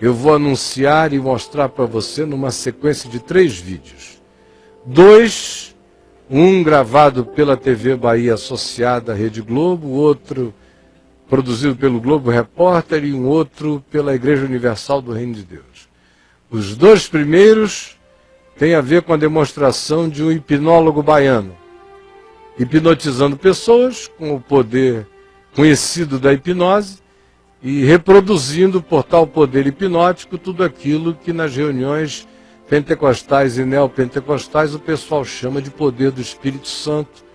eu vou anunciar e mostrar para você numa sequência de 3 vídeos. 2, um gravado pela TV Bahia associada à Rede Globo, outro produzido pelo Globo Repórter e um outro pela Igreja Universal do Reino de Deus. Os 2 primeiros têm a ver com a demonstração de um hipnólogo baiano, hipnotizando pessoas com o poder conhecido da hipnose e reproduzindo por tal poder hipnótico tudo aquilo que nas reuniões pentecostais e neopentecostais o pessoal chama de poder do Espírito Santo.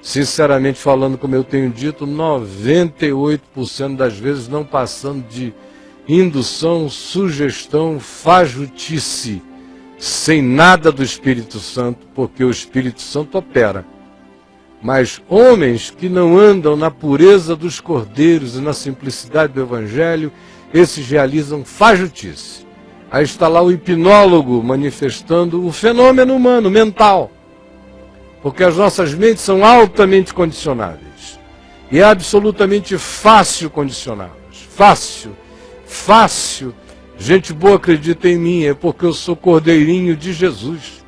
Sinceramente falando, como eu tenho dito, 98% das vezes não passando de indução, sugestão, fajutice, sem nada do Espírito Santo, porque o Espírito Santo opera. Mas homens que não andam na pureza dos cordeiros e na simplicidade do Evangelho, esses realizam fajutice. Aí está lá o hipnólogo manifestando o fenômeno humano, mental. Porque as nossas mentes são altamente condicionáveis. E é absolutamente fácil condicioná-las. Fácil. Gente boa acredita em mim, é porque eu sou cordeirinho de Jesus.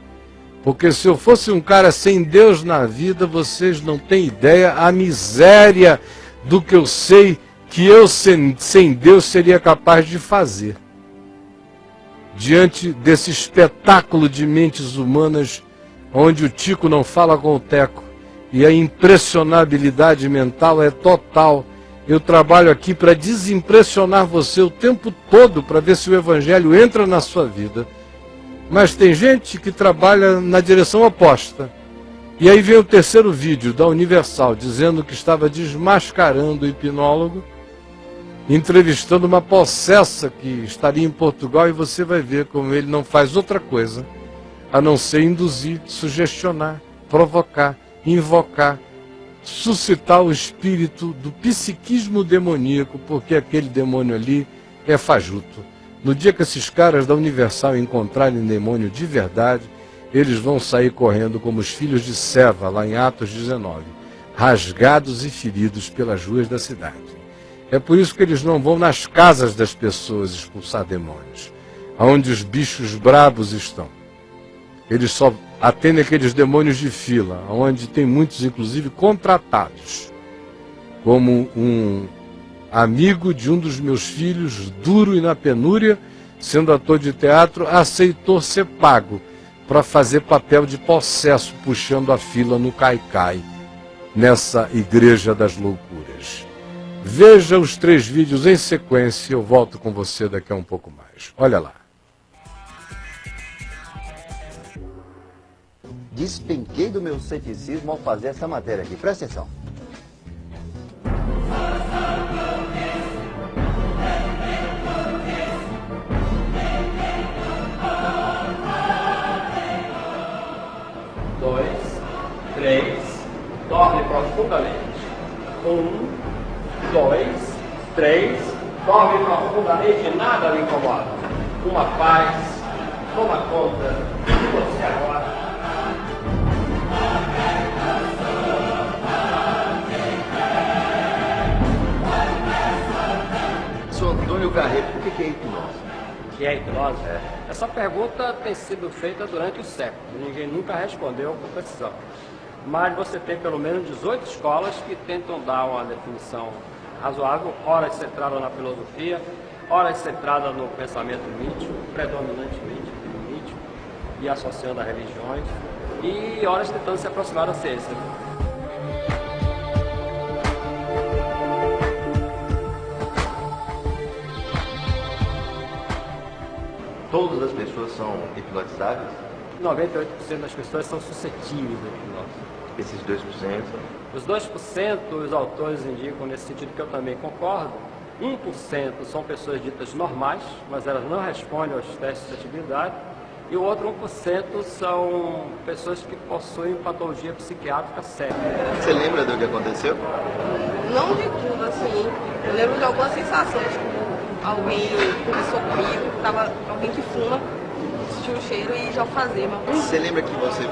Porque se eu fosse um cara sem Deus na vida, vocês não têm ideia a miséria do que eu sei que eu sem Deus seria capaz de fazer. Diante desse espetáculo de mentes humanas, onde o tico não fala com o teco e a impressionabilidade mental é total, eu trabalho aqui para desimpressionar você o tempo todo, para ver se o Evangelho entra na sua vida. Mas tem gente que trabalha na direção oposta. E aí vem o 3º vídeo da Universal, dizendo que estava desmascarando o hipnólogo, entrevistando uma possessa que estaria em Portugal, e você vai ver como ele não faz outra coisa a não ser induzir, sugestionar, provocar, invocar, suscitar o espírito do psiquismo demoníaco, porque aquele demônio ali é fajuto. No dia que esses caras da Universal encontrarem demônio de verdade, eles vão sair correndo como os filhos de Seva, lá em Atos 19, rasgados e feridos pelas ruas da cidade. É por isso que eles não vão nas casas das pessoas expulsar demônios, aonde os bichos brabos estão. Eles só atendem aqueles demônios de fila, onde tem muitos, inclusive, contratados. Como um amigo de um dos meus filhos, duro e na penúria, sendo ator de teatro, aceitou ser pago para fazer papel de possesso, puxando a fila no caicai, nessa igreja das loucuras. Veja os 3 vídeos em sequência, eu volto com você daqui a um pouco mais. Olha lá. Despenquei do meu ceticismo ao fazer essa matéria aqui. Presta atenção. Dorme profundamente. 1, 2, 3. Dorme profundamente, nada lhe incomoda. Uma paz toma conta de você agora. Sou Antônio Carreiro, por que é hipnose? O que é hipnose? Essa pergunta tem sido feita durante o século. Ninguém nunca respondeu com precisão. Mas você tem pelo menos 18 escolas que tentam dar uma definição razoável, horas centradas na filosofia, horas centradas no pensamento mítico, predominantemente mítico, e associando a religiões, e horas tentando se aproximar da ciência. Todas as pessoas são hipnotizáveis? 98% das pessoas são suscetíveis à hipnose. Esses 2%? Os 2% os autores indicam nesse sentido que eu também concordo. 1% são pessoas ditas normais, mas elas não respondem aos testes de atividade. E o outro 1% são pessoas que possuem patologia psiquiátrica séria. Você lembra do que aconteceu? Não de tudo, assim. Eu lembro de algumas sensações, como alguém conversou comigo, tava alguém que fuma, sentiu o cheiro e já alfazema. Você lembra que você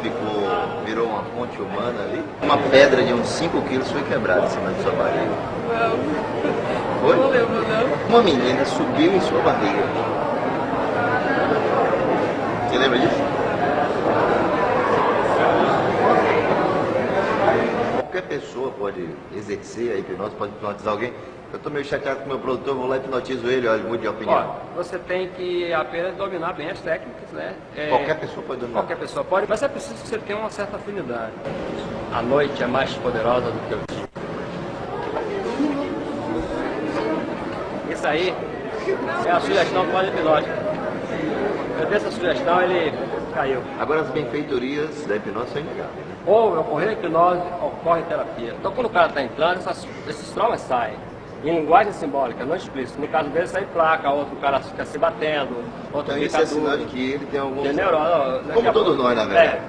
virou uma ponte humana ali? Uma pedra de uns 5 quilos foi quebrada em cima da sua barriga. Não. Foi? Não lembro, não. Uma menina subiu em sua barriga. Você lembra disso? Qualquer pessoa pode exercer a hipnose, pode hipnotizar alguém. Eu tô meio chateado com o meu produtor, vou lá e hipnotizo ele, olha, mude de opinião. Olha, você tem que apenas dominar bem as técnicas, né? Qualquer pessoa pode dominar? Qualquer pessoa pode, mas é preciso que você tenha uma certa afinidade. A noite é mais poderosa do que o dia. Isso aí é a sugestão pós-hipnótica. Eu dei essa sugestão, ele caiu. Agora as benfeitorias da hipnose são inegáveis, né? Ou ocorrer hipnose, ocorre terapia. Então quando o cara está entrando, esses traumas saem. Em linguagem simbólica, não explícito. No caso dele, sai placa, outro cara fica se batendo, outro Então fica isso é sinal de que ele tem algum... tem neurose. Como todos nós, na verdade.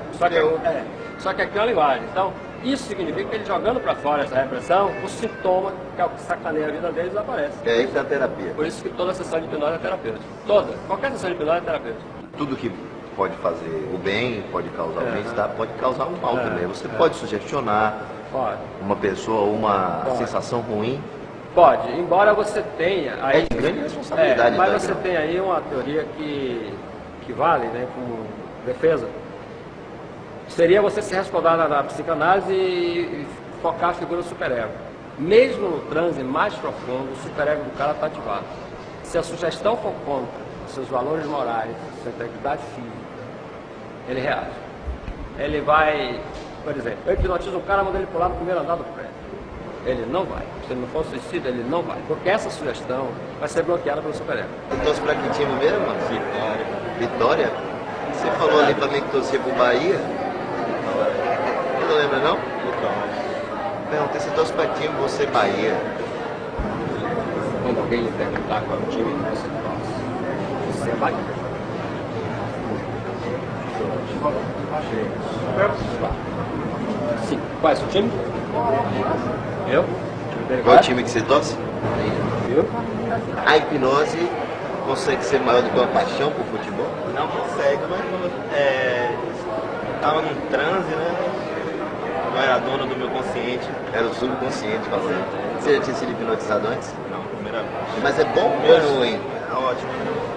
Só que aqui é uma linguagem. Então, isso significa que ele jogando para fora essa repressão, o sintoma, que é o que sacaneia a vida dele, desaparece. É aí que tá a terapia. Por isso que toda sessão de hipnose é terapêutica. Toda. Qualquer sessão de hipnose é terapêutica. Tudo que pode fazer o bem, pode causar o bem-estar, pode causar o mal também. Você pode sugestionar Pode. uma pessoa uma Pode. sensação ruim. Pode, embora você tenha aí, É de grande responsabilidade. mas né, você Grão? tem aí uma teoria que vale, né, como defesa. Seria você se respaldar na psicanálise e focar a figura do superego. Mesmo no transe mais profundo, o superego do cara está ativado. Se a sugestão for contra seus valores morais, sua integridade física, ele reage. Ele vai, por exemplo, eu hipnotizo um cara, mando ele pular no primeiro andar do prédio. Ele não vai. Se ele não for suicida, ele não vai. Porque essa sugestão vai ser bloqueada pelo superego. Você torce pra que time mesmo, mano? Vitória. Vitória? Você falou ali pra mim que torcia pro Bahia? Você não lembra, não? Perguntei se torce pra time, você Bahia. Quando alguém lhe perguntar qual é o time que você torce, você é Bahia. Sim. Qual é o seu time? Eu? Qual é o time que você torce? Eu? A hipnose consegue ser maior do que uma paixão por futebol? Não consegue, mas estava num transe, né? Eu era dono do meu consciente. Era o subconsciente falando. Você já tinha sido hipnotizado antes? Não, primeira vez. Mas é bom ou ruim? É ótimo.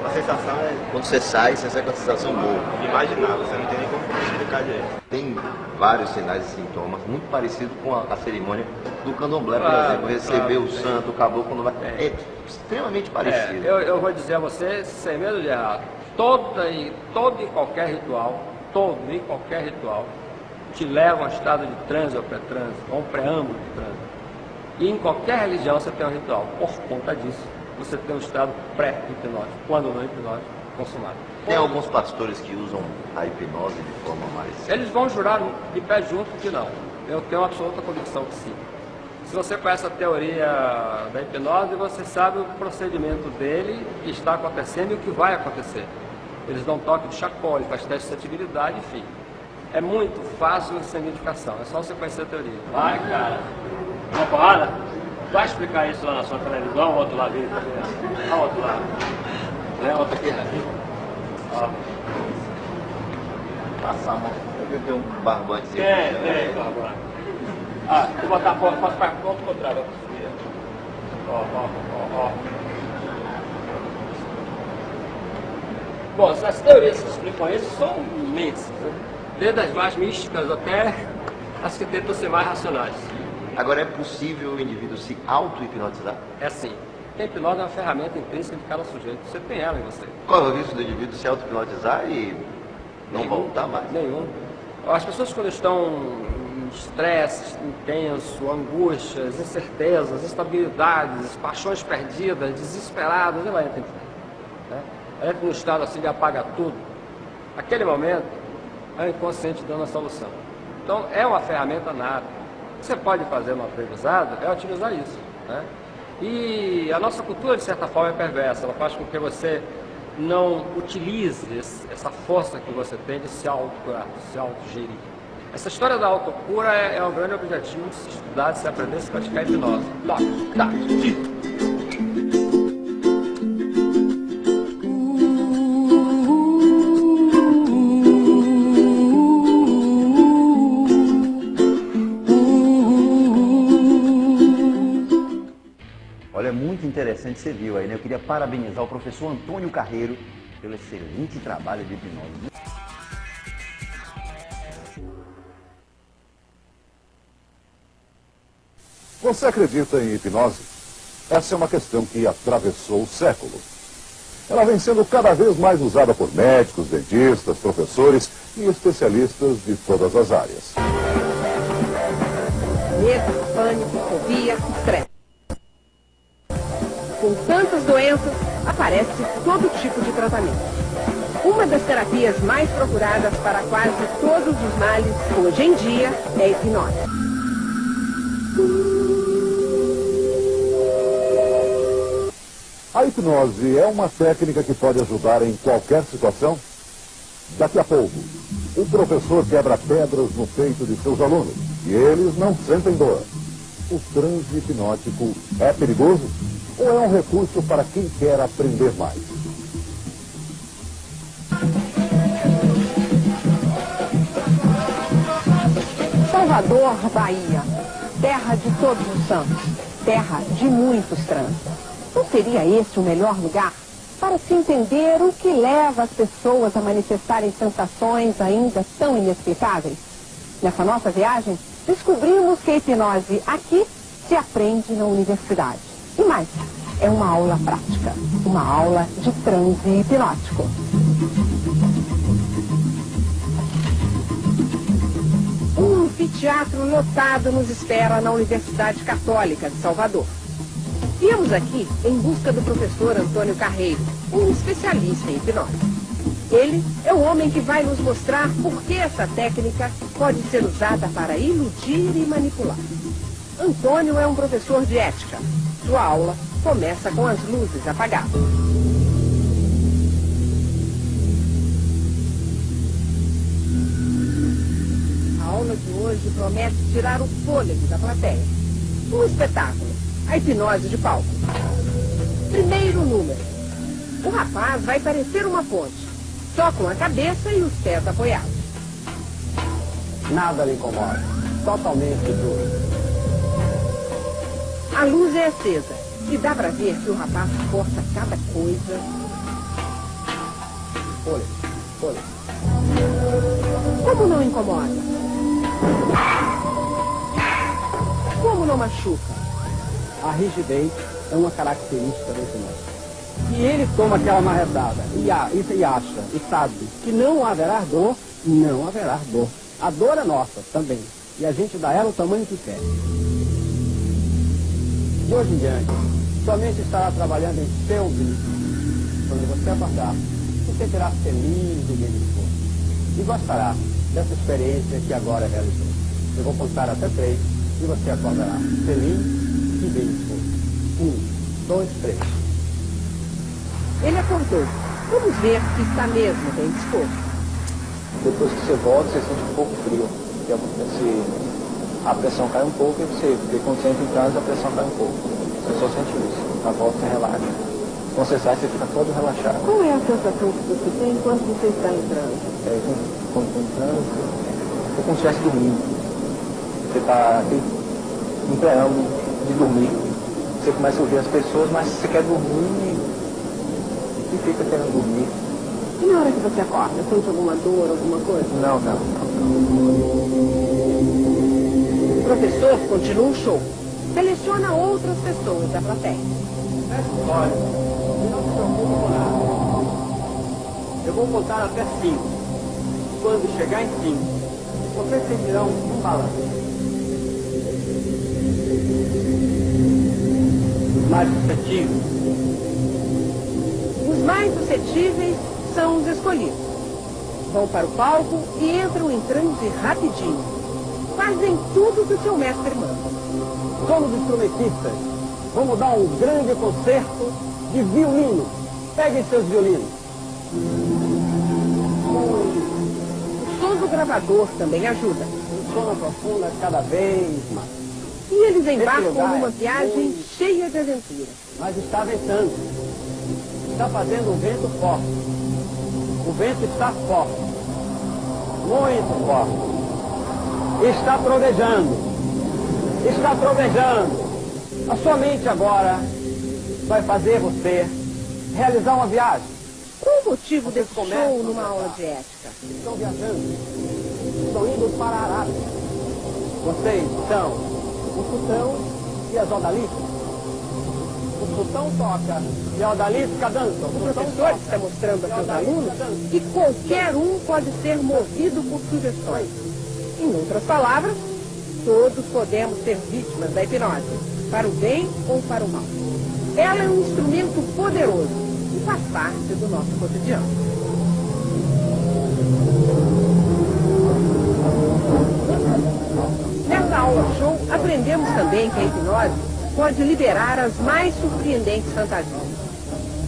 A sensação é Quando você sai com a sensação boa. imaginável, você não tem nem como explicar direito. Tem vários sinais e sintomas, muito parecido com a cerimônia do candomblé, por Claro, exemplo. Receber claro, o santo, o caboclo, não vai. É extremamente parecido. Eu vou dizer a você, sem medo de errar, todo e qualquer ritual, te leva a um estado de transe ou pré-transe, ou um preâmbulo de transe. E em qualquer religião você tem um ritual. Por conta disso, você tem um estado pré-hipnótico, quando não hipnótico, consumado. Tem alguns pastores que usam a hipnose de forma mais... Eles vão jurar de pé junto que não. Eu tenho absoluta convicção que sim. Se você conhece a teoria da hipnose, você sabe o procedimento dele, o que está acontecendo e o que vai acontecer. Eles dão toque de chacole, faz teste de sensibilidade, enfim. É muito fácil essa identificação, é só você conhecer a teoria. Vai, cara. Uma porrada? Vai explicar isso lá na sua televisão, o outro lado dele também. Olha o outro lado. Né? Outro aqui. Ó. Passar a mão. Eu vi um barbante. Tem, barbante. Ah, vou botar a foto para o contrário. Ó. Bom, as teorias que explicam isso são imensas, né? Desde as mais místicas até as que tentam ser mais racionais. Agora, é possível o indivíduo se auto-hipnotizar? É assim, a hipnose é uma ferramenta intrínseca de cada sujeito, você tem ela em você. Qual é o risco do indivíduo se auto-hipnotizar e não voltar mais? Nenhum. As pessoas quando estão em estresse intenso, angústias, incertezas, instabilidades, paixões perdidas, desesperadas, ela entra em transe, né? Ela entra num estado assim de apaga tudo. Aquele momento é o inconsciente dando a solução. Então é uma ferramenta nata. O que você pode fazer no aprendizado é utilizar isso, né? E a nossa cultura, de certa forma, é perversa. Ela faz com que você não utilize essa força que você tem de se autocurar, de se autogerir. Essa história da autocura é um grande objetivo de se estudar, de se aprender, de se praticar hipnose. Tá. Olha, é muito interessante você viu aí, né? Eu queria parabenizar o professor Antônio Carreiro pelo excelente trabalho de hipnose. Você acredita em hipnose? Essa é uma questão que atravessou o século. Ela vem sendo cada vez mais usada por médicos, dentistas, professores e especialistas de todas as áreas. Medo, pânico, fobia, estresse. Com tantas doenças, aparece todo tipo de tratamento. Uma das terapias mais procuradas para quase todos os males, hoje em dia, é a hipnose. A hipnose é uma técnica que pode ajudar em qualquer situação? Daqui a pouco, o professor quebra pedras no peito de seus alunos e eles não sentem dor. O transe hipnótico é perigoso ou é um recurso para quem quer aprender mais? Salvador, Bahia, terra de todos os santos, terra de muitos transes. Não seria esse o melhor lugar para se entender o que leva as pessoas a manifestarem sensações ainda tão inexplicáveis? Nessa nossa viagem, descobrimos que a hipnose aqui se aprende na universidade. E mais, é uma aula prática, uma aula de transe hipnótico. Um anfiteatro lotado nos espera na Universidade Católica de Salvador. Viemos aqui em busca do professor Antônio Carreiro, um especialista em hipnose. Ele é o homem que vai nos mostrar por que essa técnica pode ser usada para iludir e manipular. Antônio é um professor de ética. Sua aula começa com as luzes apagadas. A aula de hoje promete tirar o fôlego da plateia. Um espetáculo. A hipnose de palco. Primeiro número. O rapaz vai parecer uma ponte, só com a cabeça e os pés apoiados. Nada lhe incomoda. Totalmente duro. A luz é acesa e dá pra ver que o rapaz força cada coisa. Olha. Como não incomoda? Como não machuca? A rigidez é uma característica da hipnose. E ele toma aquela marretada e acha, e sabe, que não haverá dor, não haverá dor. A dor é nossa também. E a gente dá ela o tamanho que quer. De hoje em diante, somente estará trabalhando em seu bem. Quando você acordar, você terá feliz e bem disposto. E gostará dessa experiência que agora realizou. Eu vou contar até 3 e você acordará feliz e bem disposto. 1, 2, 3. Ele acordou. Vamos ver se está mesmo bem disposto. Depois que você volta, você sente um pouco frio. A pressão cai um pouco e porque quando você entra em transe, a pressão cai um pouco. Você só sente isso. Na volta você relaxa. Quando você sai, você fica todo relaxado. Qual é a sensação que você tem enquanto você está em transe? Quando estou em transe, é como se estivesse dormindo. Você está em preâmbulo de dormir. Você começa a ouvir as pessoas, mas você quer dormir e fica querendo dormir. E na hora que você acorda, sente alguma dor, alguma coisa? Não. O professor continua o show. Seleciona outras pessoas da plateia. Olha, não se preocupe com nada. Eu vou contar até 5. Quando chegar em 5, vocês sentirão um balanço. Os mais suscetíveis. Os mais suscetíveis são os escolhidos. Vão para o palco e entram em transe rapidinho. Fazem tudo que o seu mestre manda. Somos instrumentistas. Vamos dar um grande concerto de violino. Peguem seus violinos. O som do gravador também ajuda. O sono aprofunda cada vez mais. E eles embarcam numa viagem cheia de aventuras. Mas está ventando. Está fazendo um vento forte. O vento está forte. Muito forte. Está trovejando. Está trovejando. A sua mente agora vai fazer você realizar uma viagem. Qual o motivo desse show numa aula de ética? Estão viajando, estão indo para a Arábia. Vocês são o sultão e as odaliscas. O sultão toca e a odalisca dança. O professor está mostrando a seus alunos que qualquer um pode ser movido por sugestões. Em outras palavras, todos podemos ser vítimas da hipnose, para o bem ou para o mal. Ela é um instrumento poderoso e faz parte do nosso cotidiano. Nessa aula show, aprendemos também que a hipnose pode liberar as mais surpreendentes fantasias.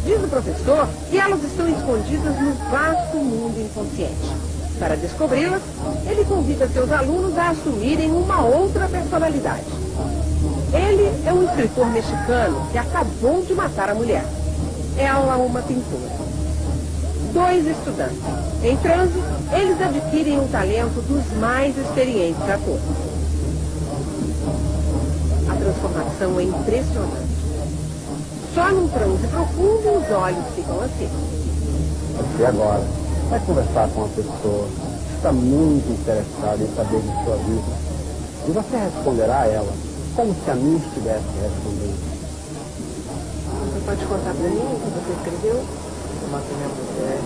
Diz o professor que elas estão escondidas no vasto mundo inconsciente. Para descobri-las, ele convida seus alunos a assumirem uma outra personalidade. Ele é um escritor mexicano que acabou de matar a mulher. Ela, uma pintora. 2 estudantes. Em transe, eles adquirem o talento dos mais experientes atores. A transformação é impressionante. Só num transe profundo os olhos ficam assim. Você agora vai conversar com uma pessoa que está muito interessada em saber de sua vida. E você responderá a ela como se a mim estivesse respondendo. Você pode contar pra mim o que você escreveu? Eu matei minha mulher.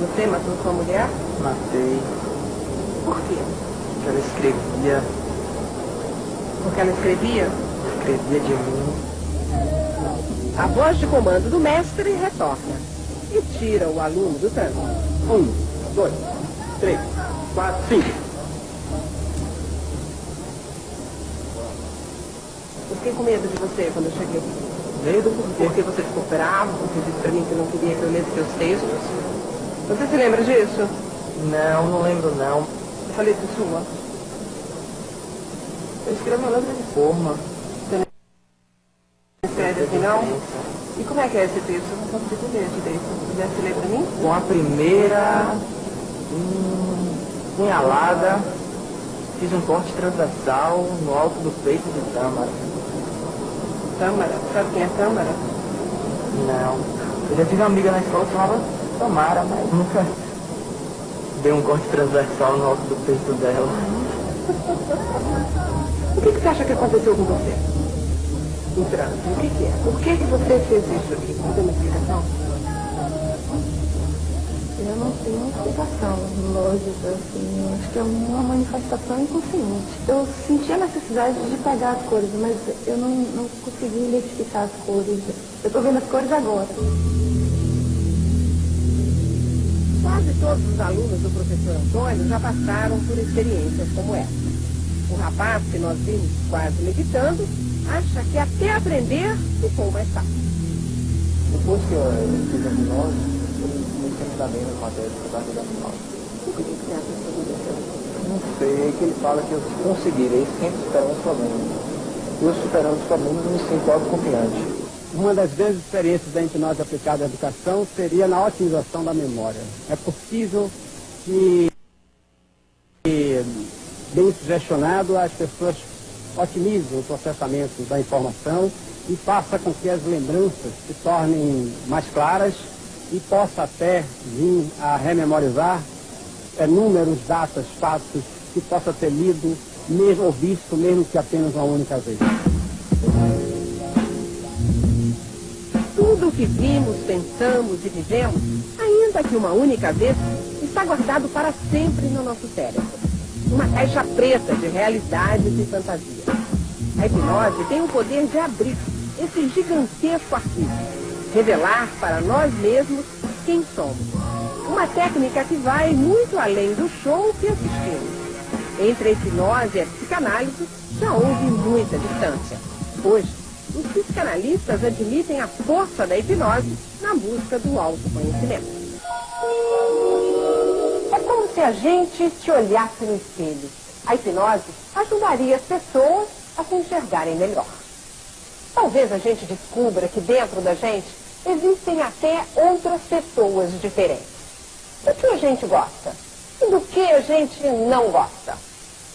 Você matou sua mulher? Matei. Por quê? Porque ela escrevia. Porque ela escrevia? Escrevia de mim. A voz de comando do mestre retorna e tira o aluno do transe. 1, 2, 3, 4, 5. Eu fiquei com medo de você quando eu cheguei. Medo por quê? Porque você ficou bravo, porque disse pra mim que não queria que eu lesse seus textos. Você se lembra disso? Não, não lembro não. Eu falei de sua. Eu escrevo uma letra de forma. Você não escreve assim, não? E como é que é esse texto? Eu não consigo ler direito. Se pudesse ler pra mim? Com a primeira punhalada, fiz um corte transversal no alto do peito de Tâmara. Tâmara? Sabe quem é Tâmara? Não. Eu já tive uma amiga na escola que chamava Tamara, mas nunca dei um corte transversal no alto do peito dela. O que você acha que aconteceu com você? No trânsito, o que é? Por que você fez isso aqui? Não tem uma explicação? Eu não tenho uma explicação lógica, assim. Acho que é uma manifestação inconsciente. Eu senti a necessidade de pegar as cores, mas eu não consegui identificar as cores. Eu estou vendo as cores agora. Quase todos os alunos do professor Antônio já passaram por experiências como essa. O rapaz que nós vimos quase meditando acha que até aprender ficou mais fácil. Depois que eu fiz a hipnose, eu comecei a me dar bem nas matérias por causa da hipnose. O que você acha que aconteceu? Não sei, é que ele fala que eu conseguirei sempre superar os problemas. Eu superando os problemas, eu me sinto autoconfiante. Uma das grandes experiências da hipnose aplicada à educação seria na otimização da memória. É possível que, bem sugestionado, as pessoas otimizem o processamento da informação e faça com que as lembranças se tornem mais claras e possa até vir a rememorizar números, datas, fatos que possa ter lido mesmo ou visto, mesmo que apenas uma única vez. Tudo o que vimos, pensamos e vivemos, ainda que uma única vez, está guardado para sempre no nosso cérebro. Uma caixa preta de realidades e fantasias. A hipnose tem o poder de abrir esse gigantesco arquivo, revelar para nós mesmos quem somos. Uma técnica que vai muito além do show que assistimos. Entre a hipnose e a psicanálise já houve muita distância. Hoje, os psicanalistas admitem a força da hipnose na busca do autoconhecimento. É como se a gente se olhasse no espelho. A hipnose ajudaria as pessoas a se enxergarem melhor. Talvez a gente descubra que dentro da gente existem até outras pessoas diferentes. Do que a gente gosta e do que a gente não gosta.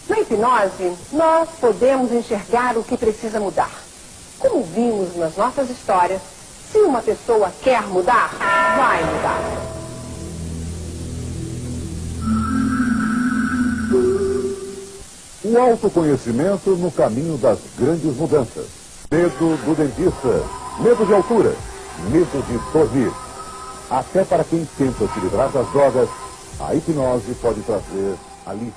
Na hipnose, nós podemos enxergar o que precisa mudar. Como vimos nas nossas histórias, se uma pessoa quer mudar, vai mudar. O autoconhecimento no caminho das grandes mudanças. Medo do dentista, medo de altura, medo de dormir. Até para quem tenta se livrar das drogas, a hipnose pode trazer alívio.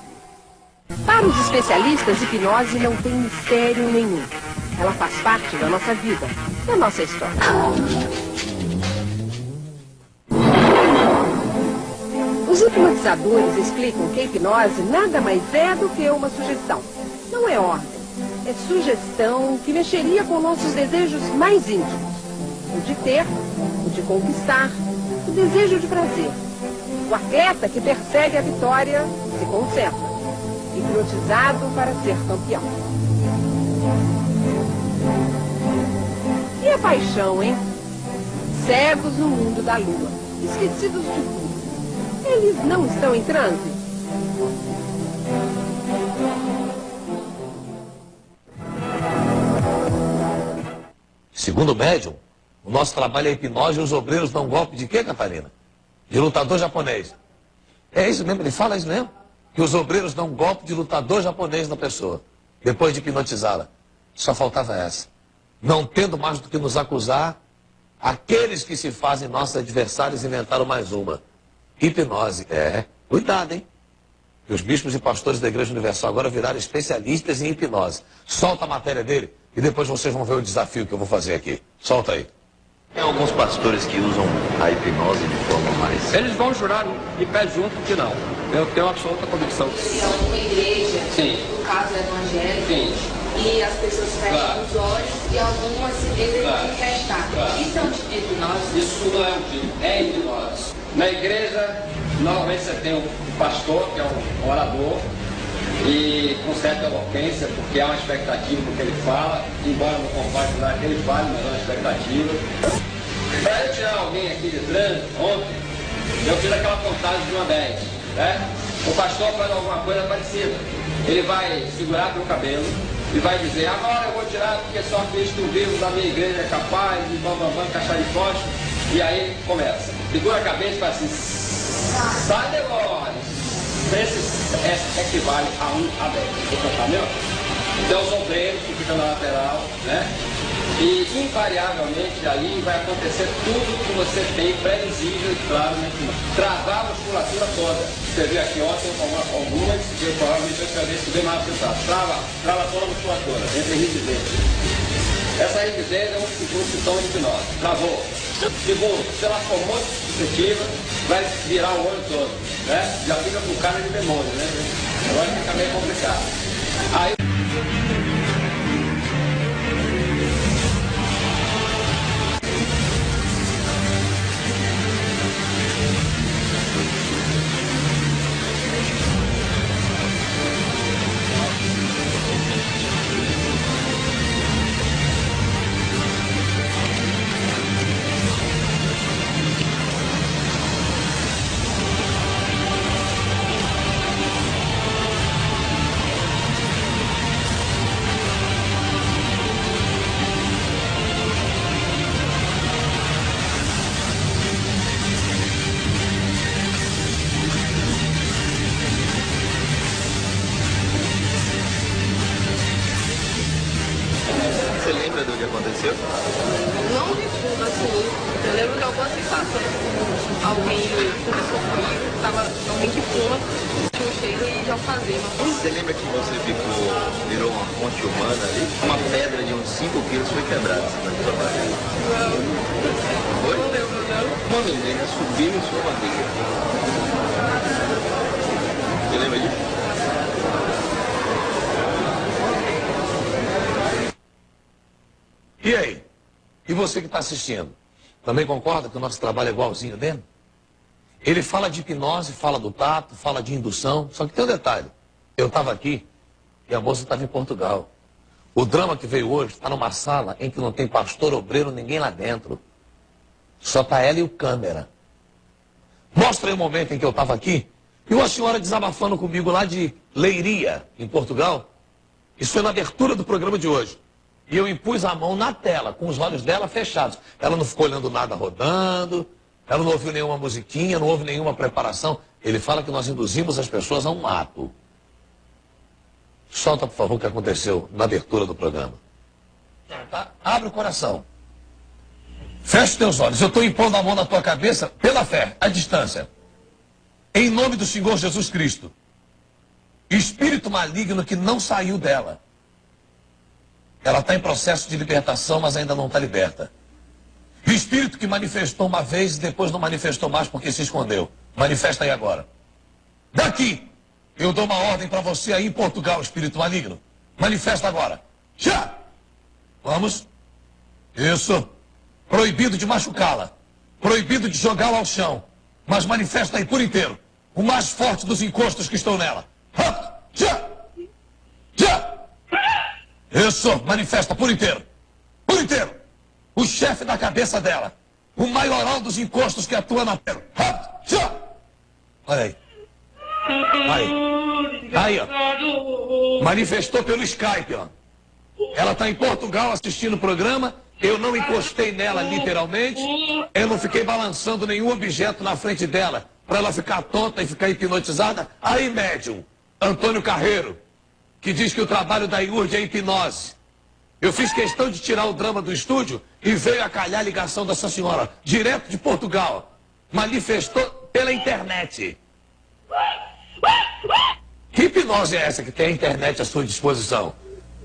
Para os especialistas, hipnose não tem mistério nenhum. Ela faz parte da nossa vida, da nossa história. Os hipnotizadores explicam que a hipnose nada mais é do que uma sugestão. Não é ordem, é sugestão que mexeria com nossos desejos mais íntimos. O de ter, o de conquistar, o desejo de prazer. O atleta que persegue a vitória se concentra, hipnotizado para ser campeão. E a paixão, hein? Cegos no mundo da lua, esquecidos de tudo. Eles não estão em transe? Segundo o médium, o nosso trabalho é hipnose e os obreiros dão golpe de quê, Catarina? De lutador japonês. É isso mesmo, ele fala isso mesmo? Que os obreiros dão golpe de lutador japonês na pessoa, depois de hipnotizá-la. Só faltava essa. Não tendo mais do que nos acusar, aqueles que se fazem nossos adversários inventaram mais uma. Hipnose. Cuidado, hein? E os bispos e pastores da Igreja Universal agora viraram especialistas em hipnose. Solta a matéria dele e depois vocês vão ver o desafio que eu vou fazer aqui. Solta aí. Tem alguns pastores que usam a hipnose de forma mais... Eles vão jurar de pé junto que não. Eu tenho absoluta convicção. Se é uma igreja, sim, no caso evangélico, sim, e as pessoas fecham os olhos e algumas se devem manifestar. Isso é um tipo de hipnose? Isso não é um tipo, é hipnose. Na igreja, normalmente você tem um pastor, que é um orador, e com certa eloquência, porque há uma expectativa do que ele fala, embora não concorde nada que ele fale, mas há uma expectativa. Para eu tirar alguém aqui de trânsito, ontem, eu fiz aquela contagem de 1 a 10, né? O pastor faz alguma coisa parecida. Ele vai segurar pelo cabelo e vai dizer, agora eu vou tirar porque só Cristo vivo da minha igreja é capaz, e bambambam, caixa de fósforo. E aí começa. Segura a cabeça e faz assim, sai demônios. Esse equivale a 1 a 10. Tá vendo? Então os obreiros que ficam na lateral, né? E invariavelmente ali vai acontecer tudo que você tem previsível e claro, né? Travar a musculatura toda. Você viu aqui ontem algumas, eu provavelmente eu escrevi isso bem mais apertado. Trava toda a musculatura, entre rigidez. Essa rigidez é um sintoma de hipnose. Travou. Segundo, se ela for muito suscetível, vai virar o olho todo, né? Já fica com cara de demônio, né? Agora fica meio complicado. Aí... Você lembra do que aconteceu? Não de tudo, assim. Eu lembro de algumas sensações. Alguém conversou comigo, tava alguém que fuma, tinha um cheiro e já fazia. Você lembra que você virou uma fonte humana ali? Uma pedra de uns 5 quilos foi quebrada na sua barriga. Não. Foi? Não lembro, não. Uma menina subiu em sua barriga. Você lembra disso? E aí? E você que está assistindo? Também concorda que o nosso trabalho é igualzinho dele? Ele fala de hipnose, fala do tato, fala de indução, só que tem um detalhe. Eu estava aqui e a moça estava em Portugal. O drama que veio hoje está numa sala em que não tem pastor, obreiro, ninguém lá dentro. Só está ela e o câmera. Mostra aí o momento em que eu estava aqui e uma senhora desabafando comigo lá de Leiria, em Portugal. Isso foi na abertura do programa de hoje. E eu impus a mão na tela, com os olhos dela fechados. Ela não ficou olhando nada rodando, ela não ouviu nenhuma musiquinha, não houve nenhuma preparação. Ele fala que nós induzimos as pessoas a um ato. Solta, por favor, o que aconteceu na abertura do programa. Tá? Abre o coração. Fecha os teus olhos. Eu estou impondo a mão na tua cabeça pela fé, à distância. Em nome do Senhor Jesus Cristo. Espírito maligno que não saiu dela. Ela está em processo de libertação, mas ainda não está liberta. Espírito que manifestou uma vez e depois não manifestou mais porque se escondeu. Manifesta aí agora. Daqui, eu dou uma ordem para você aí em Portugal, espírito maligno. Manifesta agora. Já! Vamos. Isso. Proibido de machucá-la. Proibido de jogá-la ao chão. Mas manifesta aí por inteiro. O mais forte dos encostos que estão nela. Já! Já! Isso. Manifesta por inteiro. Por inteiro. O chefe da cabeça dela. O maioral dos encostos que atua na terra. Já! Olha aí. Aí, ó. Manifestou pelo Skype, ó. Ela está em Portugal assistindo o programa. Eu não encostei nela literalmente. Eu não fiquei balançando nenhum objeto na frente dela para ela ficar tonta e ficar hipnotizada. Aí, médium, Antônio Carreiro, que diz que o trabalho da IURD é hipnose. Eu fiz questão de tirar o drama do estúdio e veio a calhar a ligação dessa senhora, direto de Portugal. Manifestou pela internet. Que hipnose é essa que tem a internet à sua disposição?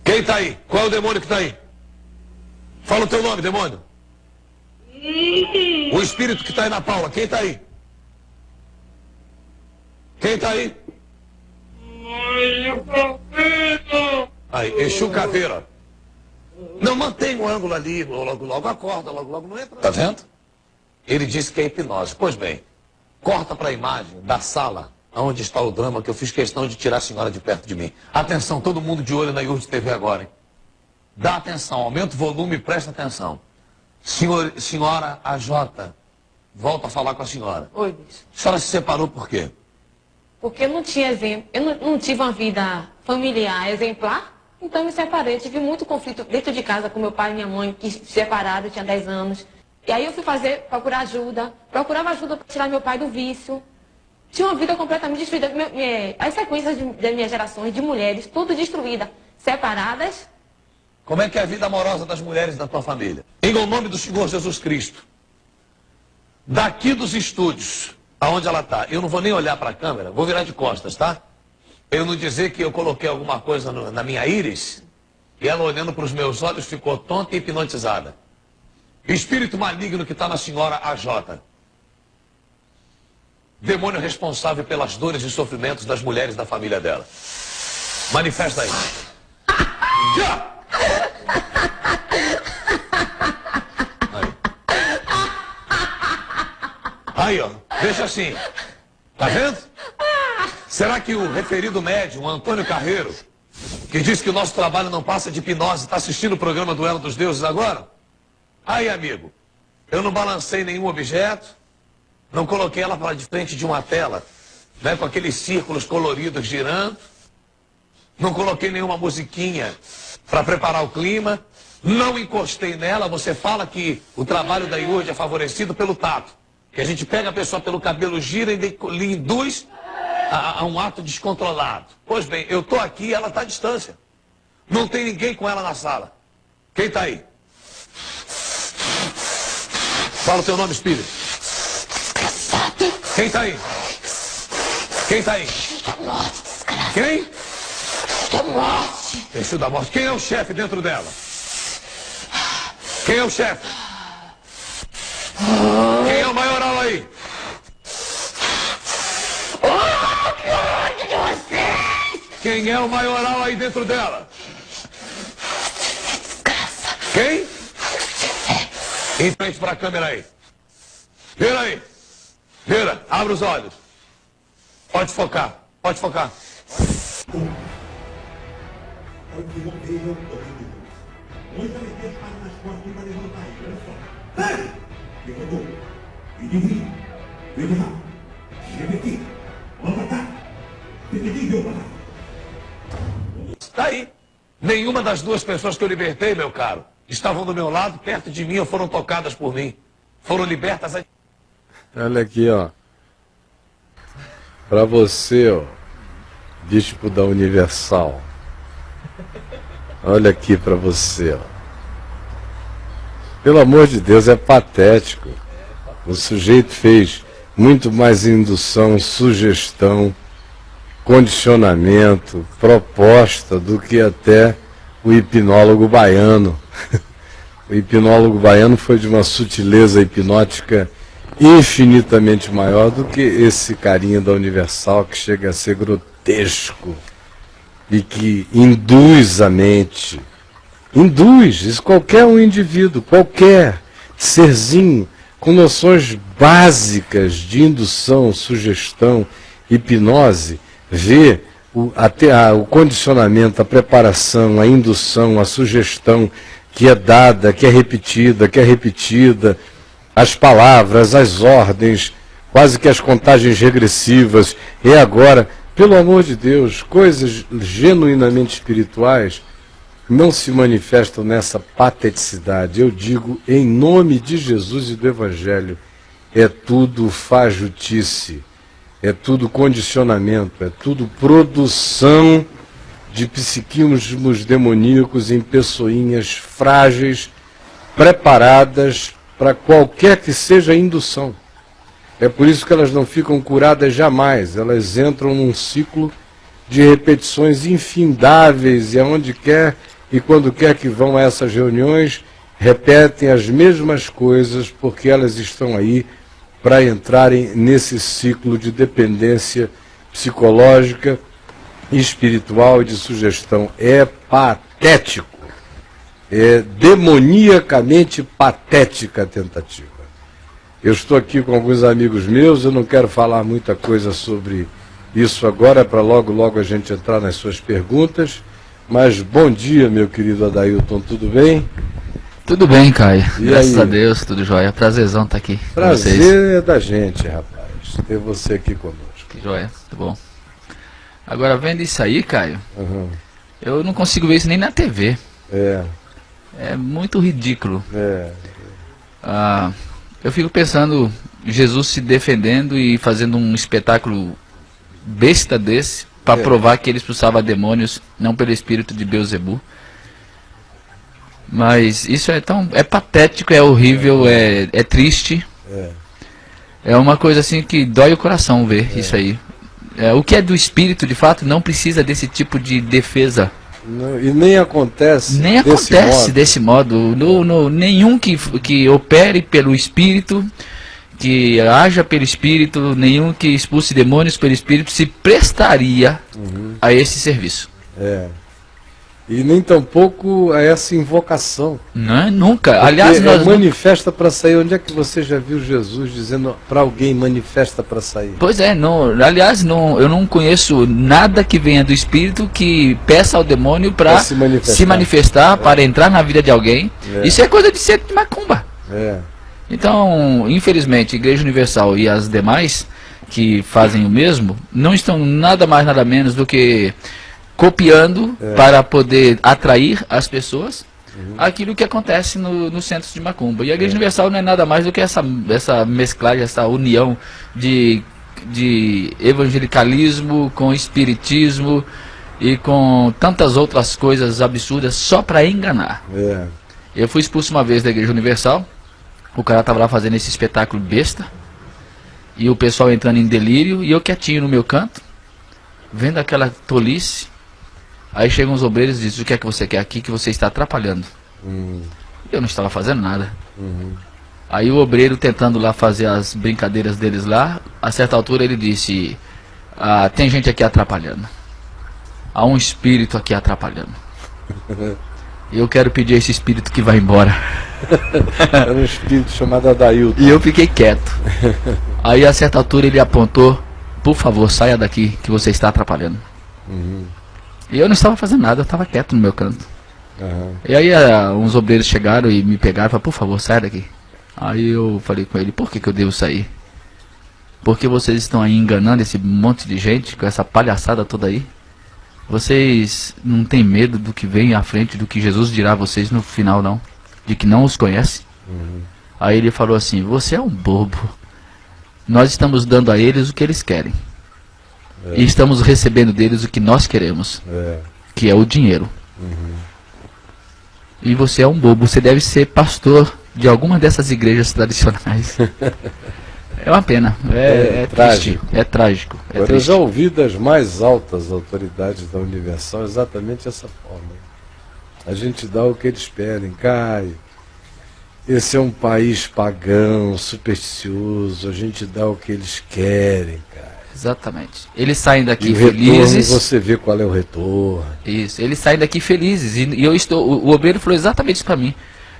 Quem está aí? Qual é o demônio que está aí? Fala o teu nome, demônio. O espírito que está aí na Paula, quem está aí? Quem está aí? Aí, Exu Caveira. Não, mantém o ângulo ali, logo acorda, logo não entra. Tá vendo? Ele disse que é hipnose. Pois bem, corta para a imagem da sala onde está o drama que eu fiz questão de tirar a senhora de perto de mim. Atenção, todo mundo de olho na IURD TV agora, hein? Dá atenção, aumenta o volume e presta atenção. Senhora AJ, volta a falar com a senhora. Oi, bicho. A senhora se separou por quê? Porque eu não tinha exemplo, eu não tive uma vida familiar exemplar, então me separei. Tive muito conflito dentro de casa com meu pai e minha mãe, que se separaram, eu tinha 10 anos. E aí eu fui procurar ajuda, procurava ajuda para tirar meu pai do vício. Tinha uma vida completamente destruída. As sequências das minhas gerações de mulheres, tudo destruída, separadas. Como é que é a vida amorosa das mulheres da tua família? Em nome do Senhor Jesus Cristo, daqui dos estúdios, aonde ela está, eu não vou nem olhar para a câmera, vou virar de costas, tá? Eu não dizer que eu coloquei alguma coisa na minha íris, e ela olhando para os meus olhos ficou tonta e hipnotizada. Espírito maligno que está na senhora AJ. Demônio responsável pelas dores e sofrimentos das mulheres da família dela. Manifesta aí. Já! Aí, ó. Deixa assim. Tá vendo? Será que o referido médium, Antônio Carreiro, que diz que o nosso trabalho não passa de hipnose, está assistindo o programa Duelo dos Deuses agora? Aí, amigo, eu não balancei nenhum objeto. Não coloquei ela para de frente de uma tela, né, com aqueles círculos coloridos girando. Não coloquei nenhuma musiquinha para preparar o clima. Não encostei nela. Você fala que o trabalho da IURD é favorecido pelo tato. Que a gente pega a pessoa pelo cabelo, gira e lhe induz a um ato descontrolado. Pois bem, eu estou aqui e ela está à distância. Não tem ninguém com ela na sala. Quem está aí? Fala o teu nome, espírito. Quem tá aí? Quem tá aí? Quem? Da morte. Exu da morte. Quem é o chefe dentro dela? Quem é o chefe? Quem é o maioral aí? Quem é o maioral aí dentro dela? Quem? Em frente para a câmera aí. Vira aí. Vira, abre os olhos. Pode focar, pode focar. Está aí. Nenhuma das duas pessoas que eu libertei, meu caro, estavam do meu lado, perto de mim ou foram tocadas por mim. Foram libertas. Olha aqui, ó. Pra você, ó. Bispo da Universal. Olha aqui pra você, ó. Pelo amor de Deus, é patético. O sujeito fez muito mais indução, sugestão, condicionamento, proposta do que até o hipnólogo baiano. O hipnólogo baiano foi de uma sutileza hipnótica infinitamente maior do que esse carinha da Universal, que chega a ser grotesco e que induz a mente. Induz, isso qualquer um indivíduo, qualquer serzinho com noções básicas de indução, sugestão, hipnose, vê o condicionamento, a preparação, a indução, a sugestão que é dada, que é repetida, as palavras, as ordens, quase que as contagens regressivas. E agora, pelo amor de Deus, coisas genuinamente espirituais não se manifestam nessa pateticidade. Eu digo, em nome de Jesus e do Evangelho, é tudo fajutice, é tudo condicionamento, é tudo produção de psiquismos demoníacos em pessoinhas frágeis, preparadas para qualquer que seja a indução. É por isso que elas não ficam curadas jamais, elas entram num ciclo de repetições infindáveis e aonde quer e quando quer que vão a essas reuniões, repetem as mesmas coisas porque elas estão aí para entrarem nesse ciclo de dependência psicológica, espiritual e de sugestão. É patético, é demoniacamente patética a tentativa. Eu estou aqui com alguns amigos meus, eu não quero falar muita coisa sobre isso agora, para logo a gente entrar nas suas perguntas, mas bom dia, meu querido Adailton, tudo bem? Tudo bem, Caio. E graças aí? a Deus, tudo jóia. Prazerzão estar aqui com vocês. Prazer é da gente, rapaz, ter você aqui conosco. Que jóia, tudo bom. Agora, vendo isso aí, Caio, eu não consigo ver isso nem na TV. É muito ridículo. Eu fico pensando, Jesus se defendendo e fazendo um espetáculo besta desse, para provar que ele expulsava demônios, não pelo espírito de Beelzebu. Mas isso é patético, é horrível, é triste. É uma coisa assim que dói o coração ver isso aí. O que é do espírito, de fato, não precisa desse tipo de defesa. Não, e nem acontece desse modo. Nenhum que opere pelo espírito, que haja pelo espírito, nenhum que expulse demônios pelo espírito se prestaria a esse serviço. E nem tampouco a essa invocação. Não, nunca. Porque aliás, nós manifesta para sair. Onde é que você já viu Jesus dizendo para alguém manifesta para sair? Pois é, aliás, eu não conheço nada que venha do Espírito que peça ao demônio para se manifestar para entrar na vida de alguém. Isso é coisa de ser de macumba. Então, infelizmente, a Igreja Universal e as demais que fazem o mesmo não estão nada mais nada menos do que copiando para poder atrair as pessoas aquilo que acontece nos centros de macumba. E a Igreja Universal não é nada mais do que essa mesclagem, essa união de evangelicalismo com espiritismo e com tantas outras coisas absurdas só para enganar. Eu fui expulso uma vez da Igreja Universal, o cara estava lá fazendo esse espetáculo besta, e o pessoal entrando em delírio, e eu quietinho no meu canto, vendo aquela tolice. Aí chegam os obreiros e dizem: o que é que você quer aqui, que você está atrapalhando? Eu não estava fazendo nada. Aí o obreiro tentando lá fazer as brincadeiras deles lá, a certa altura ele disse: tem gente aqui atrapalhando. Há um espírito aqui atrapalhando. Eu quero pedir a esse espírito que vá embora. Era um espírito chamado Adailton. E eu fiquei quieto. Aí a certa altura ele apontou: por favor, saia daqui que você está atrapalhando. E eu não estava fazendo nada, eu estava quieto no meu canto. E aí uns obreiros chegaram e me pegaram e falaram: por favor, saia daqui. Aí eu falei com ele: por que eu devo sair? Porque vocês estão aí enganando esse monte de gente com essa palhaçada toda aí. vocês não têm medo do que vem à frente, do que Jesus dirá a vocês no final, não? De que não os conhece? Aí ele falou assim, você é um bobo. Nós estamos dando a eles o que eles querem. E estamos recebendo deles o que nós queremos. Que é o dinheiro. E você é um bobo, você deve ser pastor de alguma dessas igrejas tradicionais. É uma pena, é triste, trágico. é trágico. Agora, eu já ouvi das mais altas autoridades da Universal exatamente essa forma. A gente dá o que eles pedem, Caio. Esse é um país pagão, supersticioso, a gente dá o que eles querem, cara. Exatamente. Eles saem daqui e felizes. Retorno, você vê qual é o retorno. Isso, eles saem daqui felizes. E eu estou. O obreiro falou exatamente isso para mim.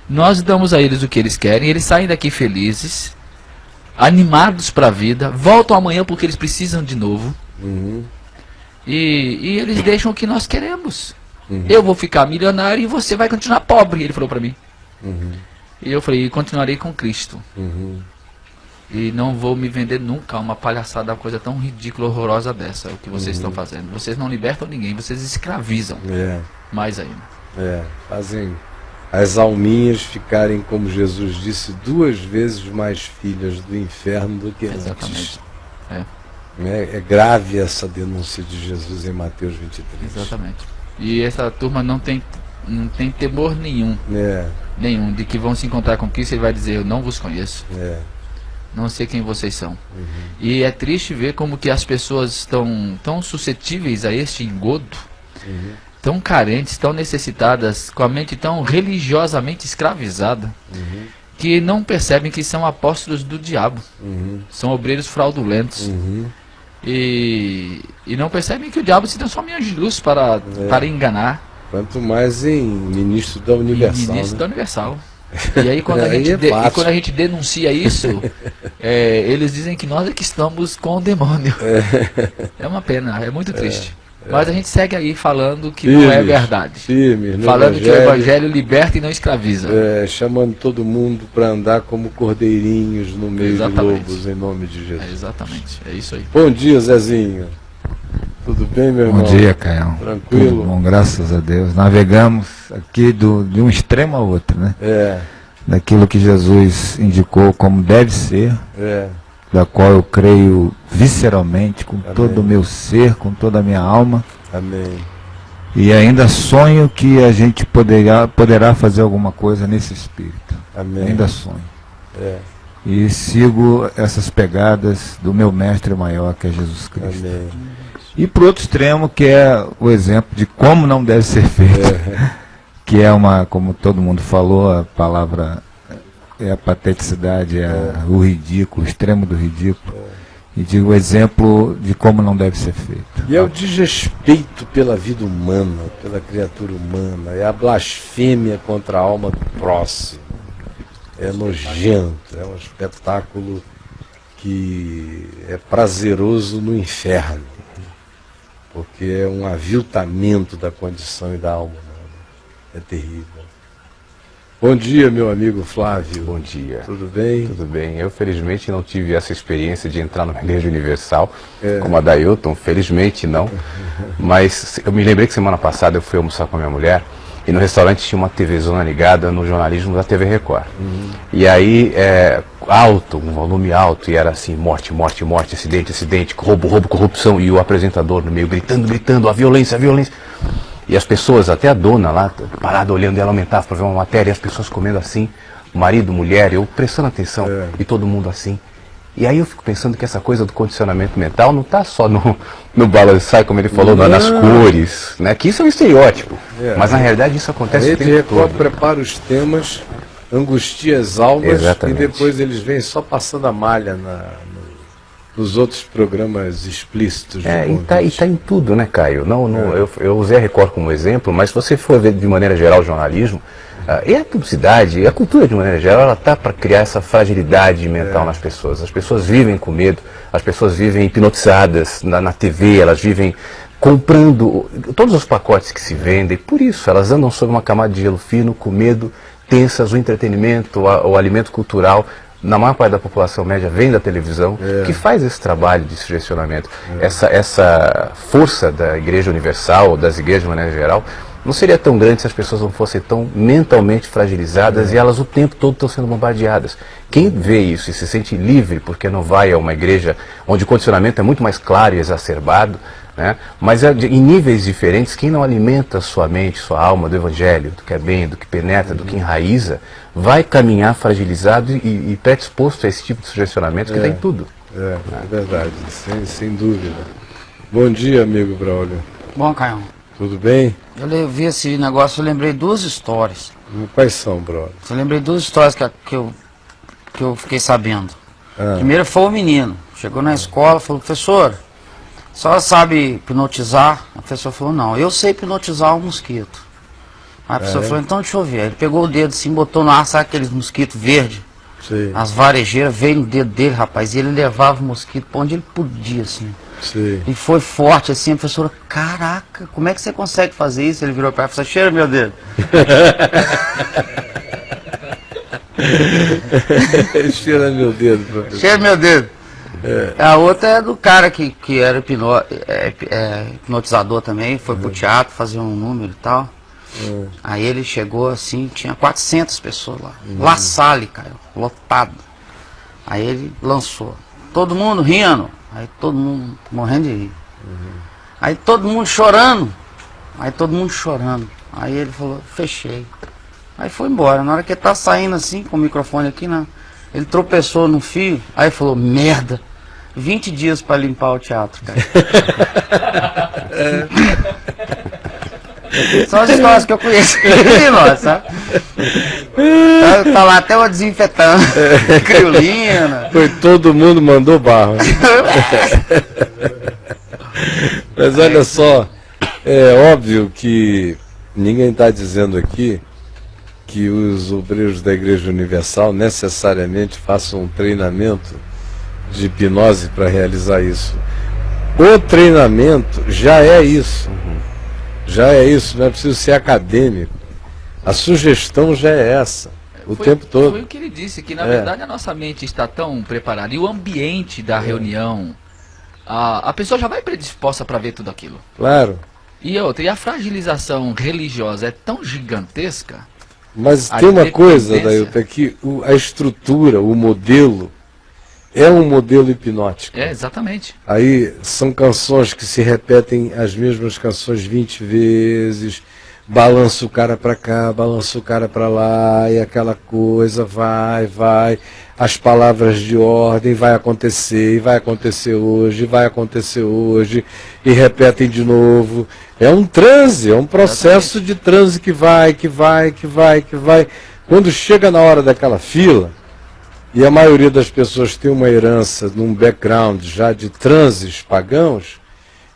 Nós damos a eles o que eles querem, eles saem daqui felizes, animados para a vida, voltam amanhã porque eles precisam de novo. E eles deixam o que nós queremos. Eu vou ficar milionário e você vai continuar pobre, ele falou para mim. E eu falei, continuarei com Cristo. E não vou me vender nunca uma palhaçada, uma coisa tão ridícula, horrorosa dessa, o que vocês estão fazendo. Vocês não libertam ninguém, vocês escravizam. Mais ainda. Fazem as alminhas ficarem, como Jesus disse, 2 vezes mais filhas do inferno do que antes. Exatamente. É grave essa denúncia de Jesus em Mateus 23. Exatamente. E essa turma não tem temor nenhum. Nenhum, de que vão se encontrar com Cristo e ele vai dizer, eu não vos conheço. Não sei quem vocês são. E é triste ver como que as pessoas estão tão suscetíveis a este engodo, tão carentes, tão necessitadas, com a mente tão religiosamente escravizada, que não percebem que são apóstolos do diabo, são obreiros fraudulentos. E não percebem que o diabo se transforma em anjo de luz para enganar. Quanto mais em ministro da Universal. Ministro da Universal. E aí quando, a gente denuncia isso, eles dizem que nós é que estamos com o demônio. É uma pena, é muito triste. Mas a gente segue aí falando que não é verdade. Falando que o Evangelho liberta e não escraviza. Chamando todo mundo para andar como cordeirinhos no meio de lobos, em nome de Jesus. Exatamente, é isso aí. Bom dia, Zezinho. Tudo bem, meu irmão? Bom dia, Caião. Tranquilo? Tudo bom, graças a Deus. Navegamos aqui de um extremo ao outro, né? Daquilo que Jesus indicou como deve ser, da qual eu creio visceralmente, com todo o meu ser, com toda a minha alma. Amém. E ainda sonho que a gente poderá fazer alguma coisa nesse espírito. Amém. Ainda sonho. E sigo essas pegadas do meu mestre maior, que é Jesus Cristo. Amém. E por outro extremo, que é o exemplo de como não deve ser feito. Que é como todo mundo falou, a palavra é a pateticidade, o ridículo, o extremo do ridículo. E digo o exemplo de como não deve ser feito. E é o desrespeito pela vida humana, pela criatura humana, é a blasfêmia contra a alma do próximo. É nojento, é um espetáculo que é prazeroso no inferno, porque é um aviltamento da condição e da alma humana. É terrível. Bom dia, meu amigo Flávio. Bom dia. Tudo bem? Tudo bem. Eu, felizmente, não tive essa experiência de entrar numa igreja universal, como a da Ailton, felizmente não. Mas eu me lembrei que semana passada eu fui almoçar com a minha mulher e no restaurante tinha uma TVzona ligada no jornalismo da TV Record. E aí, alto, um volume alto, e era assim, morte, morte, morte, acidente, acidente, roubo, roubo, corrupção, e o apresentador no meio gritando, a violência, a violência. E as pessoas, até a dona lá, parada olhando, ela aumentava para ver uma matéria, e as pessoas comendo assim, marido, mulher, eu prestando atenção, e todo mundo assim. E aí eu fico pensando que essa coisa do condicionamento mental não está só no balançar, como ele falou, nas cores, né? Que isso é um estereótipo, mas na realidade isso acontece o tempo todo. Prepara os temas, angustia as almas. Exatamente. E depois eles vêm só passando a malha nos outros programas explícitos. E está em tudo, né, Caio? Eu usei a Record como exemplo, mas se você for ver de maneira geral o jornalismo, e a publicidade, a cultura de maneira geral, ela está para criar essa fragilidade mental nas pessoas. As pessoas vivem com medo, as pessoas vivem hipnotizadas na TV, elas vivem comprando todos os pacotes que se vendem. Por isso, elas andam sob uma camada de gelo fino, com medo, tensas, o entretenimento, o alimento cultural na maior parte da população média vem da televisão, que faz esse trabalho de sugestionamento. Essa força da Igreja Universal, das igrejas de maneira geral, não seria tão grande se as pessoas não fossem tão mentalmente fragilizadas e elas o tempo todo estão sendo bombardeadas. Quem vê isso e se sente livre porque não vai a uma igreja onde o condicionamento é muito mais claro e exacerbado, né? Mas em níveis diferentes, quem não alimenta sua mente, sua alma do Evangelho, do que é bem, do que penetra, do que enraiza, vai caminhar fragilizado e predisposto a esse tipo de sugestionamento que tem tudo. É verdade, sem dúvida. Bom dia, amigo Braulio. Bom, Caio. Tudo bem? Eu vi esse negócio, eu lembrei duas histórias. Quais são, brother? Eu lembrei duas histórias que eu fiquei sabendo. Primeiro foi o menino, chegou na escola, falou, professor, a senhora sabe hipnotizar? A professora falou, não, eu sei hipnotizar um mosquito. Aí a professora falou, então deixa eu ver. Aí ele pegou o dedo assim, botou no ar, sabe aqueles mosquitos verdes? Sim. As varejeiras, veio no dedo dele, rapaz, e ele levava o mosquito pra onde ele podia, assim. Sim. E foi forte, assim, a professora, caraca, como é que você consegue fazer isso? Ele virou para ela e falou, cheira meu dedo. Cheira meu dedo, professor. Cheira meu dedo. A outra é do cara que era hipnotizador também, foi pro teatro fazer um número e tal. Aí ele chegou assim, tinha 400 pessoas lá. La Salle, cara, lotado. Aí ele lançou. Todo mundo rindo. Aí todo mundo morrendo de rir. Aí todo mundo chorando. Aí ele falou, fechei. Aí foi embora. Na hora que ele tá saindo assim, com o microfone aqui, né? Ele tropeçou no fio. Aí falou, merda. 20 dias para limpar o teatro, cara. São as histórias que eu conheço. Nossa, tá lá até o desinfetante. Criolina. Foi todo mundo mandou barro. Mas olha só, é óbvio que ninguém está dizendo aqui que os obreiros da Igreja Universal necessariamente façam um treinamento de hipnose para realizar isso. O treinamento já é isso. Já é isso, não é preciso ser acadêmico. A sugestão já é essa, o tempo todo. Foi o que ele disse, que na verdade a nossa mente está tão preparada, e o ambiente da reunião, a pessoa já vai predisposta para ver tudo aquilo. Claro. E outra, e a fragilização religiosa é tão gigantesca. Mas tem uma coisa, Dailton, é que a estrutura, o modelo, é um modelo hipnótico. É, exatamente. Aí são canções que se repetem as mesmas canções 20 vezes, balança o cara para cá, balança o cara para lá, e aquela coisa vai, as palavras de ordem, vai acontecer hoje, e repetem de novo. É um transe, é um processo de transe que vai. Quando chega na hora daquela fila, e a maioria das pessoas tem uma herança num background já de transes pagãos,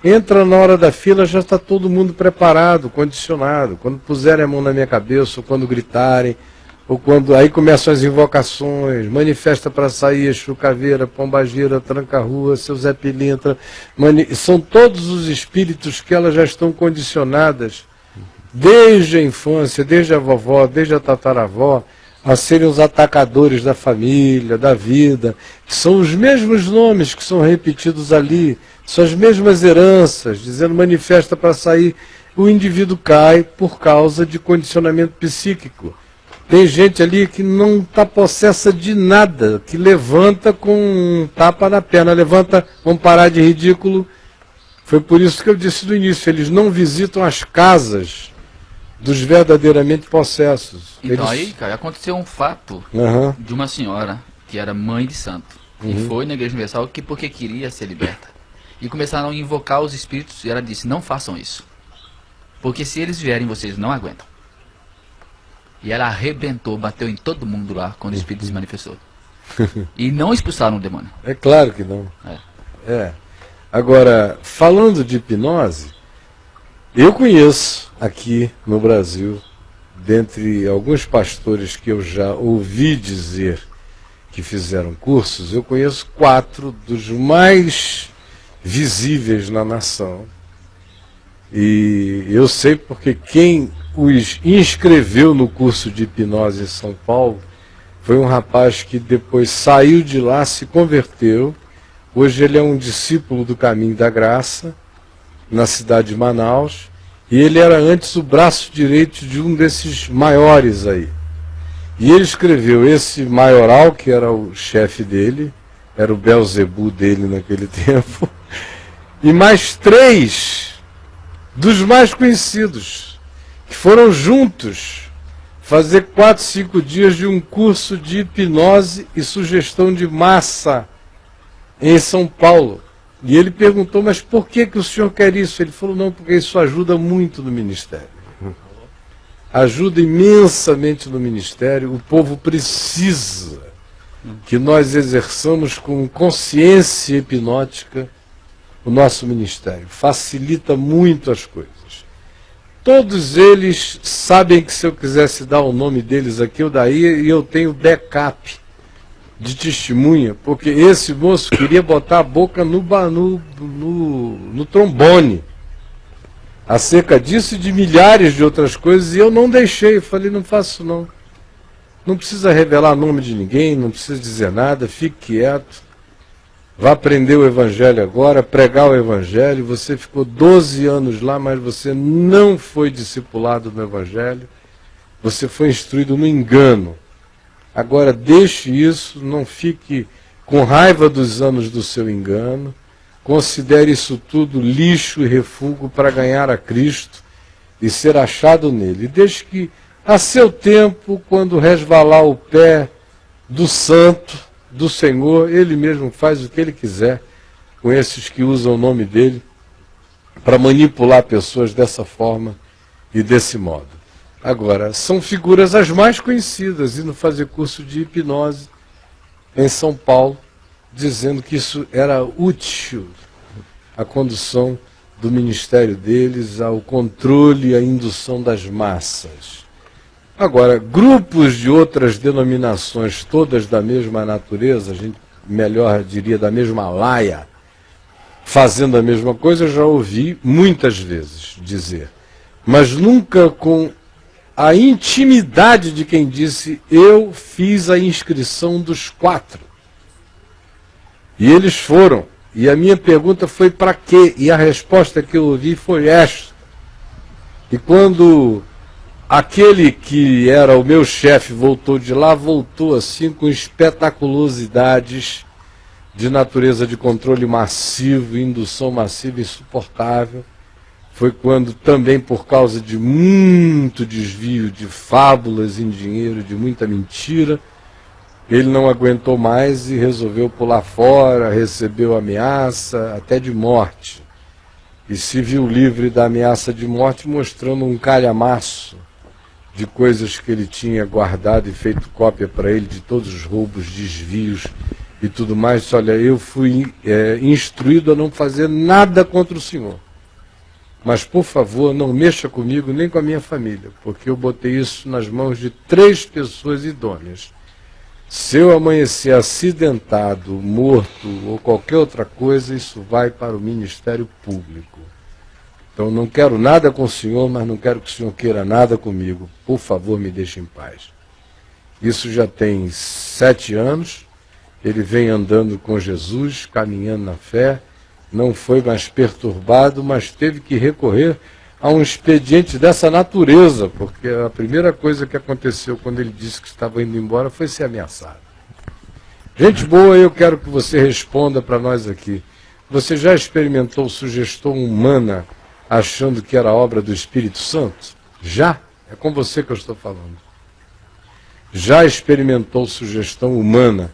entra na hora da fila, já está todo mundo preparado, condicionado. Quando puserem a mão na minha cabeça, ou quando gritarem, ou quando aí começam as invocações, manifesta para sair, Exu Caveira, Pombagira, Tranca-Rua, seu Zé Pilintra, são todos os espíritos que elas já estão condicionadas desde a infância, desde a vovó, desde a tataravó, a serem os atacadores da família, da vida, que são os mesmos nomes que são repetidos ali, são as mesmas heranças, dizendo manifesta para sair. O indivíduo cai por causa de condicionamento psíquico. Tem gente ali que não está possessa de nada, que levanta com um tapa na perna, levanta, vamos parar de ridículo. Foi por isso que eu disse no início, eles não visitam as casas dos verdadeiramente possessos. Então aí, cara, aconteceu um fato de uma senhora que era mãe de santo. E foi na Igreja Universal porque queria ser liberta. E começaram a invocar os espíritos e ela disse, não façam isso. Porque se eles vierem, vocês não aguentam. E ela arrebentou, bateu em todo mundo lá quando o espírito se manifestou. E não expulsaram o demônio. É claro que não. Agora, falando de hipnose, eu conheço aqui no Brasil, dentre alguns pastores que eu já ouvi dizer que fizeram cursos, eu conheço 4 dos mais visíveis na nação. E eu sei porque quem os inscreveu no curso de hipnose em São Paulo Foi um rapaz que depois saiu de lá, se converteu. Hoje ele é um discípulo do Caminho da Graça, na cidade de Manaus. E ele era antes o braço direito de um desses maiores aí. E ele escreveu esse maioral, que era o chefe dele, era o Belzebu dele naquele tempo, e mais 3 dos mais conhecidos, que foram juntos fazer 4, 5 dias de um curso de hipnose e sugestão de massa em São Paulo. E ele perguntou, mas por que o senhor quer isso? Ele falou, não, porque isso ajuda muito no ministério. Ajuda imensamente no ministério. O povo precisa que nós exerçamos com consciência hipnótica o nosso ministério. Facilita muito as coisas. Todos eles sabem que se eu quisesse dar o nome deles aqui, eu daria, e eu tenho backup de testemunha, porque esse moço queria botar a boca no trombone, acerca disso e de milhares de outras coisas, e eu não deixei, eu falei, não faço não. Não precisa revelar nome de ninguém, não precisa dizer nada, fique quieto. Vá aprender o Evangelho agora, pregar o Evangelho. Você ficou 12 anos lá, mas você não foi discipulado no Evangelho. Você foi instruído no engano. Agora deixe isso, não fique com raiva dos anos do seu engano. Considere isso tudo lixo e refúgio para ganhar a Cristo e ser achado nele. E deixe que, a seu tempo, quando resvalar o pé do santo, do Senhor, ele mesmo faz o que ele quiser com esses que usam o nome dele para manipular pessoas dessa forma e desse modo. Agora, são figuras as mais conhecidas, indo fazer curso de hipnose em São Paulo, dizendo que isso era útil à condução do ministério deles, ao controle e à indução das massas. Agora, grupos de outras denominações, todas da mesma natureza, a gente melhor diria da mesma laia, fazendo a mesma coisa, eu já ouvi muitas vezes dizer, mas nunca com a intimidade de quem disse, eu fiz a inscrição dos 4. E eles foram. E a minha pergunta foi para quê? E a resposta que eu ouvi foi esta. E quando aquele que era o meu chefe voltou de lá, voltou assim com espetaculosidades de natureza de controle massivo, indução massiva insuportável. Foi quando também por causa de muito desvio de fábulas em dinheiro, de muita mentira, ele não aguentou mais e resolveu pular fora, recebeu ameaça até de morte. E se viu livre da ameaça de morte mostrando um calhamaço de coisas que ele tinha guardado e feito cópia para ele de todos os roubos, desvios e tudo mais. Olha, eu fui instruído a não fazer nada contra o senhor. Mas, por favor, não mexa comigo nem com a minha família, porque eu botei isso nas mãos de 3 pessoas idôneas. Se eu amanhecer acidentado, morto ou qualquer outra coisa, isso vai para o Ministério Público. Então, não quero nada com o senhor, mas não quero que o senhor queira nada comigo. Por favor, me deixe em paz. Isso já tem 7 anos. Ele vem andando com Jesus, caminhando na fé. Não foi mais perturbado, mas teve que recorrer a um expediente dessa natureza, porque a primeira coisa que aconteceu quando ele disse que estava indo embora foi ser ameaçado. Gente boa, eu quero que você responda para nós aqui. Você já experimentou sugestão humana achando que era obra do Espírito Santo? Já? É com você que eu estou falando. Já experimentou sugestão humana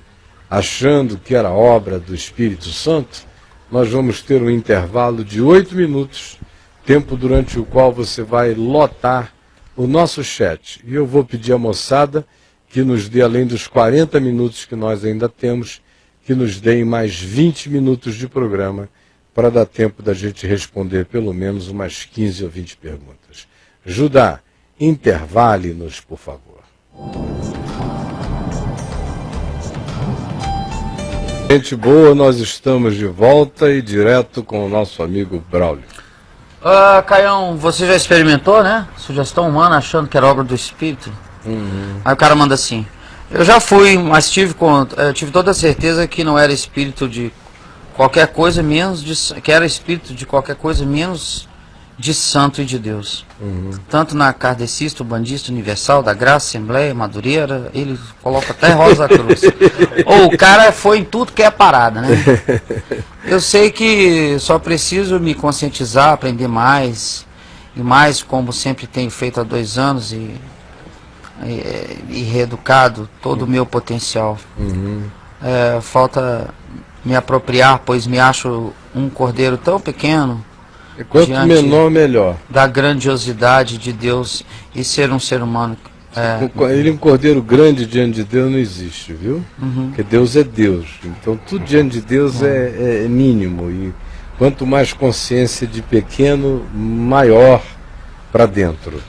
achando que era obra do Espírito Santo? Nós vamos ter um intervalo de 8 minutos, tempo durante o qual você vai lotar o nosso chat. E eu vou pedir à moçada que nos dê, além dos 40 minutos que nós ainda temos, que nos deem mais 20 minutos de programa para dar tempo da gente responder pelo menos umas 15 ou 20 perguntas. Judá, intervale-nos, por favor. Gente boa, nós estamos de volta e direto com o nosso amigo Braulio. Caião, você já experimentou, né? Sugestão humana achando que era obra do Espírito? Aí o cara manda assim, Eu já fui, mas tive toda a certeza que não era espírito de qualquer coisa menos que era espírito de qualquer coisa menos de santo e de Deus. Tanto na kardecista, bandista, universal, da graça, assembleia, madureira, ele coloca até Rosa Cruz. Ou o cara foi em tudo que é parada, né? Eu sei que só preciso me conscientizar, aprender mais, e mais, como sempre tenho feito há 2 anos, e reeducado todo o meu potencial. Falta me apropriar, pois me acho um cordeiro tão pequeno. Quanto menor, melhor. Da grandiosidade de Deus e ser um ser humano. Ele, um cordeiro grande diante de Deus, não existe, viu? Porque Deus é Deus. Então tudo diante de Deus é mínimo. E quanto mais consciência de pequeno, maior para dentro.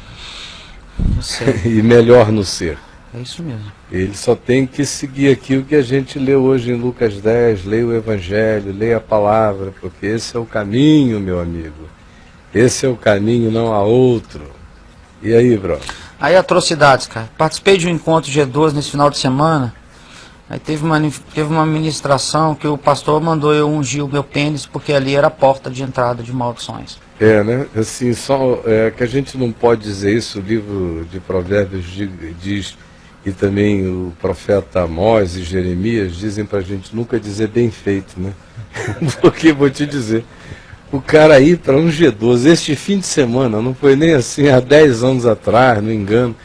E melhor no ser. É isso mesmo. Ele só tem que seguir aqui o que a gente leu hoje em Lucas 10, leia o Evangelho, leia a palavra, porque esse é o caminho, meu amigo. Esse é o caminho, não há outro. E aí, bro? Aí, atrocidades, cara. Participei de um encontro G12 nesse final de semana. Aí teve uma ministração que o pastor mandou eu ungir o meu pênis, porque ali era a porta de entrada de maldições. Né? Assim, que a gente não pode dizer isso, o livro de Provérbios diz, e também o profeta Amós e Jeremias dizem pra gente nunca dizer bem feito, né? Porque, vou te dizer, o cara ir para um G12, este fim de semana, não foi nem assim há 10 anos atrás, não engano,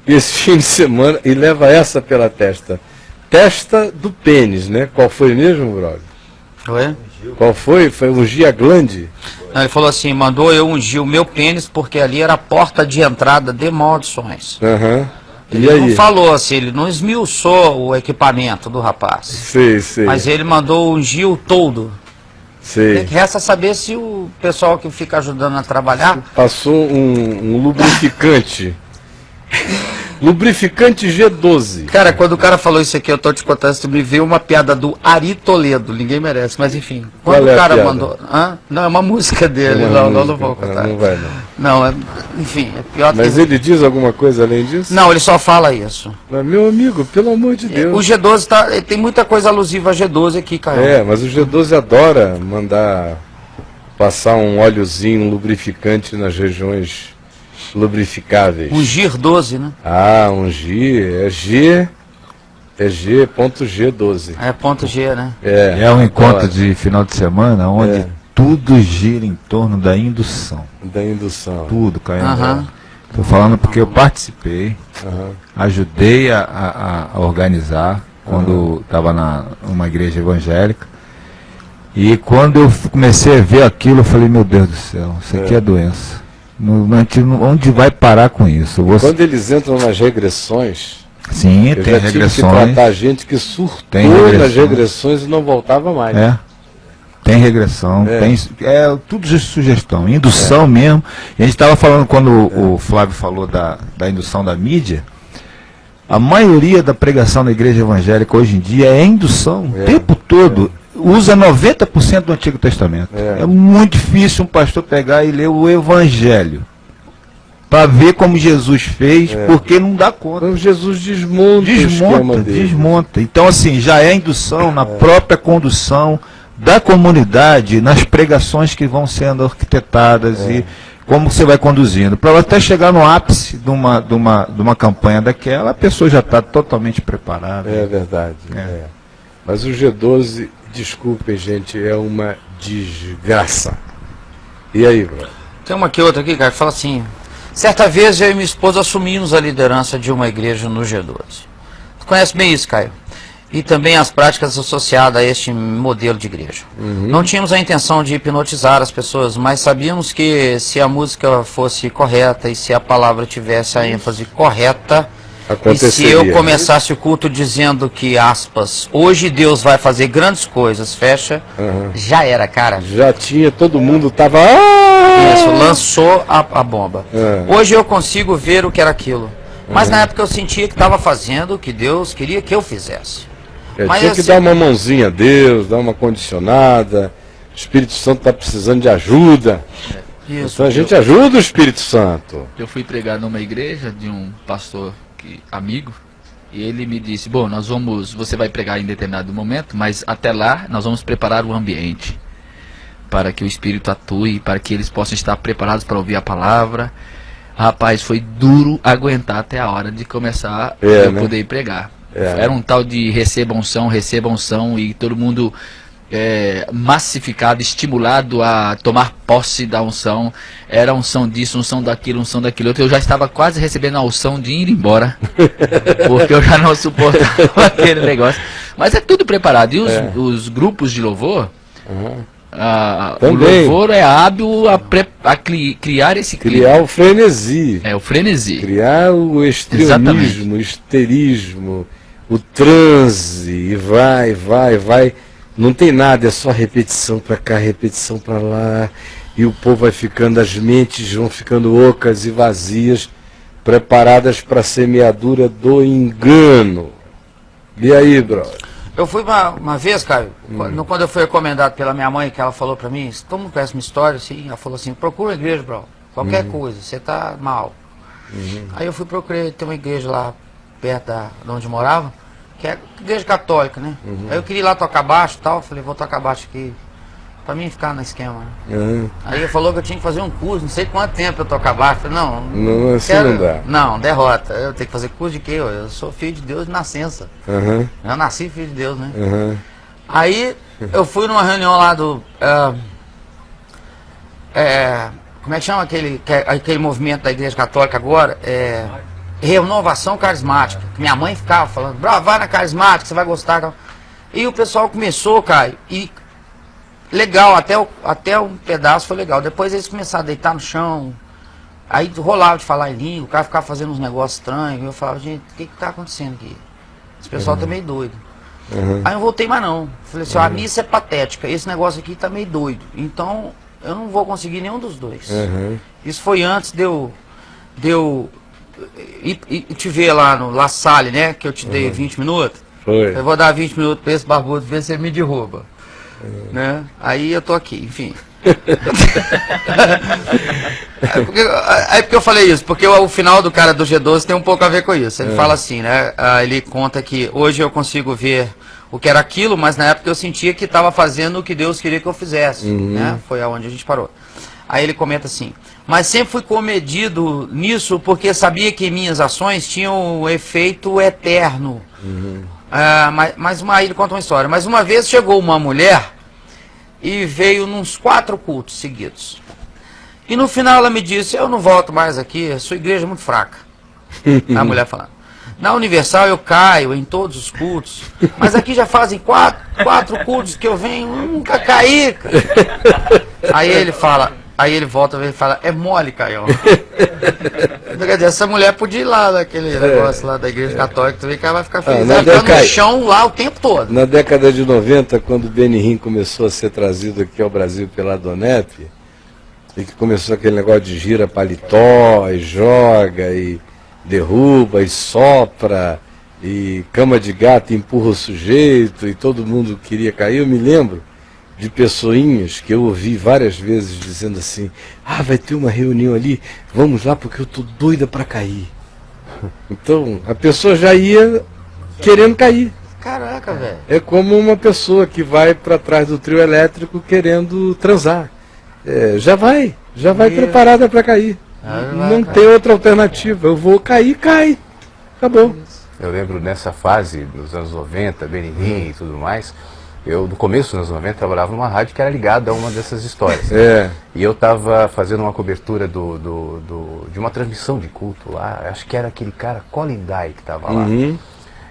esse fim de semana, e leva essa pela testa. Testa do pênis, né? Qual foi mesmo, brother? Oi? Qual foi? Foi ungir a glande? Não, ele falou assim, mandou eu ungir o meu pênis, porque ali era a porta de entrada de maldições. Ele não falou assim, ele não esmiuçou o equipamento do rapaz. Sei. Mas ele mandou ungir o todo. Sei. Resta saber se o pessoal que fica ajudando a trabalhar... Passou um lubrificante. Lubrificante G12. Cara, quando o cara falou isso aqui, eu tô te contando, isso me veio uma piada do Ari Toledo, ninguém merece, mas enfim. Quando o cara mandou... Não, é uma música dele, não vou contar. Não vai não. Não, enfim, é pior. Mas ele diz alguma coisa além disso? Não, ele só fala isso. Mas, meu amigo, pelo amor de Deus. O G12 tem muita coisa alusiva a G12 aqui, cara. Mas o G12 adora mandar passar um óleozinho, um lubrificante nas regiões lubrificáveis. Ungir 12, né? Ungir, é ponto G12. É ponto G, né? É um encontro de final de semana onde tudo gira em torno da indução. Da indução. Tudo, Caio. Estou falando porque eu participei, ajudei a organizar quando estava numa igreja evangélica. E quando eu comecei a ver aquilo, eu falei, meu Deus do céu, isso aqui é doença. Onde vai parar com isso? Quando eles entram nas regressões, sim, tem regressões. Tive que tratar gente que surtou nas regressões e não voltava mais. Tem regressão, tem tudo de sugestão, indução mesmo. E a gente estava falando, quando o Flávio falou da indução da mídia, a maioria da pregação da igreja evangélica hoje em dia é indução, o tempo todo. Usa 90% do Antigo Testamento. É muito difícil um pastor pegar e ler o Evangelho para ver como Jesus fez, porque não dá conta. Então Jesus desmonta. Então, assim, já é indução na própria condução da comunidade, nas pregações que vão sendo arquitetadas e como você vai conduzindo. Para até chegar no ápice de uma campanha daquela, a pessoa já está totalmente preparada. É verdade. Mas o G12... Desculpem, gente, é uma desgraça. E aí, bro? Tem uma aqui, outra aqui, cara, que fala assim: certa vez eu e minha esposa assumimos a liderança de uma igreja no G12. Tu conhece bem isso, Caio? E também as práticas associadas a este modelo de igreja. Não tínhamos a intenção de hipnotizar as pessoas, mas sabíamos que se a música fosse correta e se a palavra tivesse a ênfase correta, e se eu começasse o culto dizendo que, aspas, hoje Deus vai fazer grandes coisas, fecha, já era, cara. Já tinha, todo mundo tava... Isso, lançou a bomba. Hoje eu consigo ver o que era aquilo. Mas na época eu sentia que estava fazendo o que Deus queria que eu fizesse. Mas tinha que dar uma mãozinha a Deus, dar uma condicionada. O Espírito Santo está precisando de ajuda. Então a gente ajuda o Espírito Santo. Eu fui pregar numa igreja de um pastor amigo, E ele me disse, bom, você vai pregar em determinado momento, mas até lá nós vamos preparar o ambiente para que o Espírito atue, para que eles possam estar preparados para ouvir a palavra. Rapaz, foi duro aguentar até a hora de começar a poder pregar. Era um tal de receba unção, e todo mundo massificado, estimulado a tomar posse da unção. Era unção disso, unção daquilo outro. Eu já estava quase recebendo a unção de ir embora, porque eu já não suportava aquele negócio. Mas é tudo preparado. E os grupos de louvor, o louvor é hábil a criar esse clima. Criar o frenesi. O frenesi. Criar o estrionismo, o histerismo, o transe, e vai. Não tem nada, é só repetição para cá, repetição para lá. E o povo vai ficando, as mentes vão ficando ocas e vazias, preparadas para a semeadura do engano. E aí, brother? Eu fui uma vez, Caio, quando eu fui recomendado pela minha mãe, que ela falou pra mim, todo mundo conhece uma história, assim, ela falou assim, procura uma igreja, bro, qualquer coisa, você tá mal. Aí eu fui procurar, tem uma igreja lá perto de onde eu morava, que é igreja católica, né? Aí eu queria ir lá tocar baixo e tal, falei, vou tocar baixo aqui, pra mim ficar no esquema. Aí ele falou que eu tinha que fazer um curso, não sei quanto tempo eu tocar baixo. Falei, não assim não dá. Não, derrota. Eu tenho que fazer curso de quê? Eu sou filho de Deus de nascença. Eu nasci filho de Deus, né? Aí eu fui numa reunião lá do... como é que chama aquele movimento da igreja católica agora? Renovação carismática. Minha mãe ficava falando, vai na carismática, você vai gostar. E o pessoal começou, Caio, e legal, até um pedaço foi legal. Depois eles começaram a deitar no chão. Aí rolava de falar em língua, o cara ficava fazendo uns negócios estranhos. Eu falava, gente, o que tá acontecendo aqui? Esse pessoal tá meio doido. Aí eu não voltei mais não. Falei assim, a missa é patética, esse negócio aqui tá meio doido. Então eu não vou conseguir nenhum dos dois. Isso foi antes de eu te ver lá no La Salle, né? Que eu te dei 20 minutos. Foi. Eu vou dar 20 minutos pra esse barbudo ver se ele me derruba. Né? Aí eu tô aqui, enfim. porque eu falei isso, porque o final do cara do G12 tem um pouco a ver com isso. Ele fala assim, né? Ele conta que hoje eu consigo ver o que era aquilo, mas na época eu sentia que estava fazendo o que Deus queria que eu fizesse. Né? Foi aonde a gente parou. Aí ele comenta assim, mas sempre fui comedido nisso porque sabia que minhas ações tinham um efeito eterno. Aí ele conta uma história. Mas uma vez chegou uma mulher e veio nos 4 cultos seguidos. E no final ela me disse, eu não volto mais aqui, a sua igreja é muito fraca. A mulher falando. Na Universal eu caio em todos os cultos, mas aqui já fazem 4 cultos que eu venho, nunca caí. Aí ele volta e fala, é mole, Caio. Quer dizer, essa mulher podia ir lá naquele negócio lá da igreja católica, tu vê que ela vai ficar feliz. Ela fica no chão lá o tempo todo. Na década de 90, quando o Benihim começou a ser trazido aqui ao Brasil pela Donep, e que começou aquele negócio de gira paletó, e joga, e derruba, e sopra, e cama de gato empurra o sujeito, e todo mundo queria cair, eu me lembro de pessoinhas que eu ouvi várias vezes dizendo assim, vai ter uma reunião ali, vamos lá porque eu tô doida para cair. Então, a pessoa já ia querendo cair. Caraca, velho. É como uma pessoa que vai para trás do trio elétrico querendo transar. Já vai preparada para cair. Não tem outra alternativa. Eu vou cair, cai. Acabou. Eu lembro nessa fase, nos anos 90, Benihim e tudo mais, eu, no começo dos anos 90, trabalhava numa rádio que era ligada a uma dessas histórias. E eu estava fazendo uma cobertura de uma transmissão de culto lá, acho que era aquele cara, Colin Dye, que estava lá.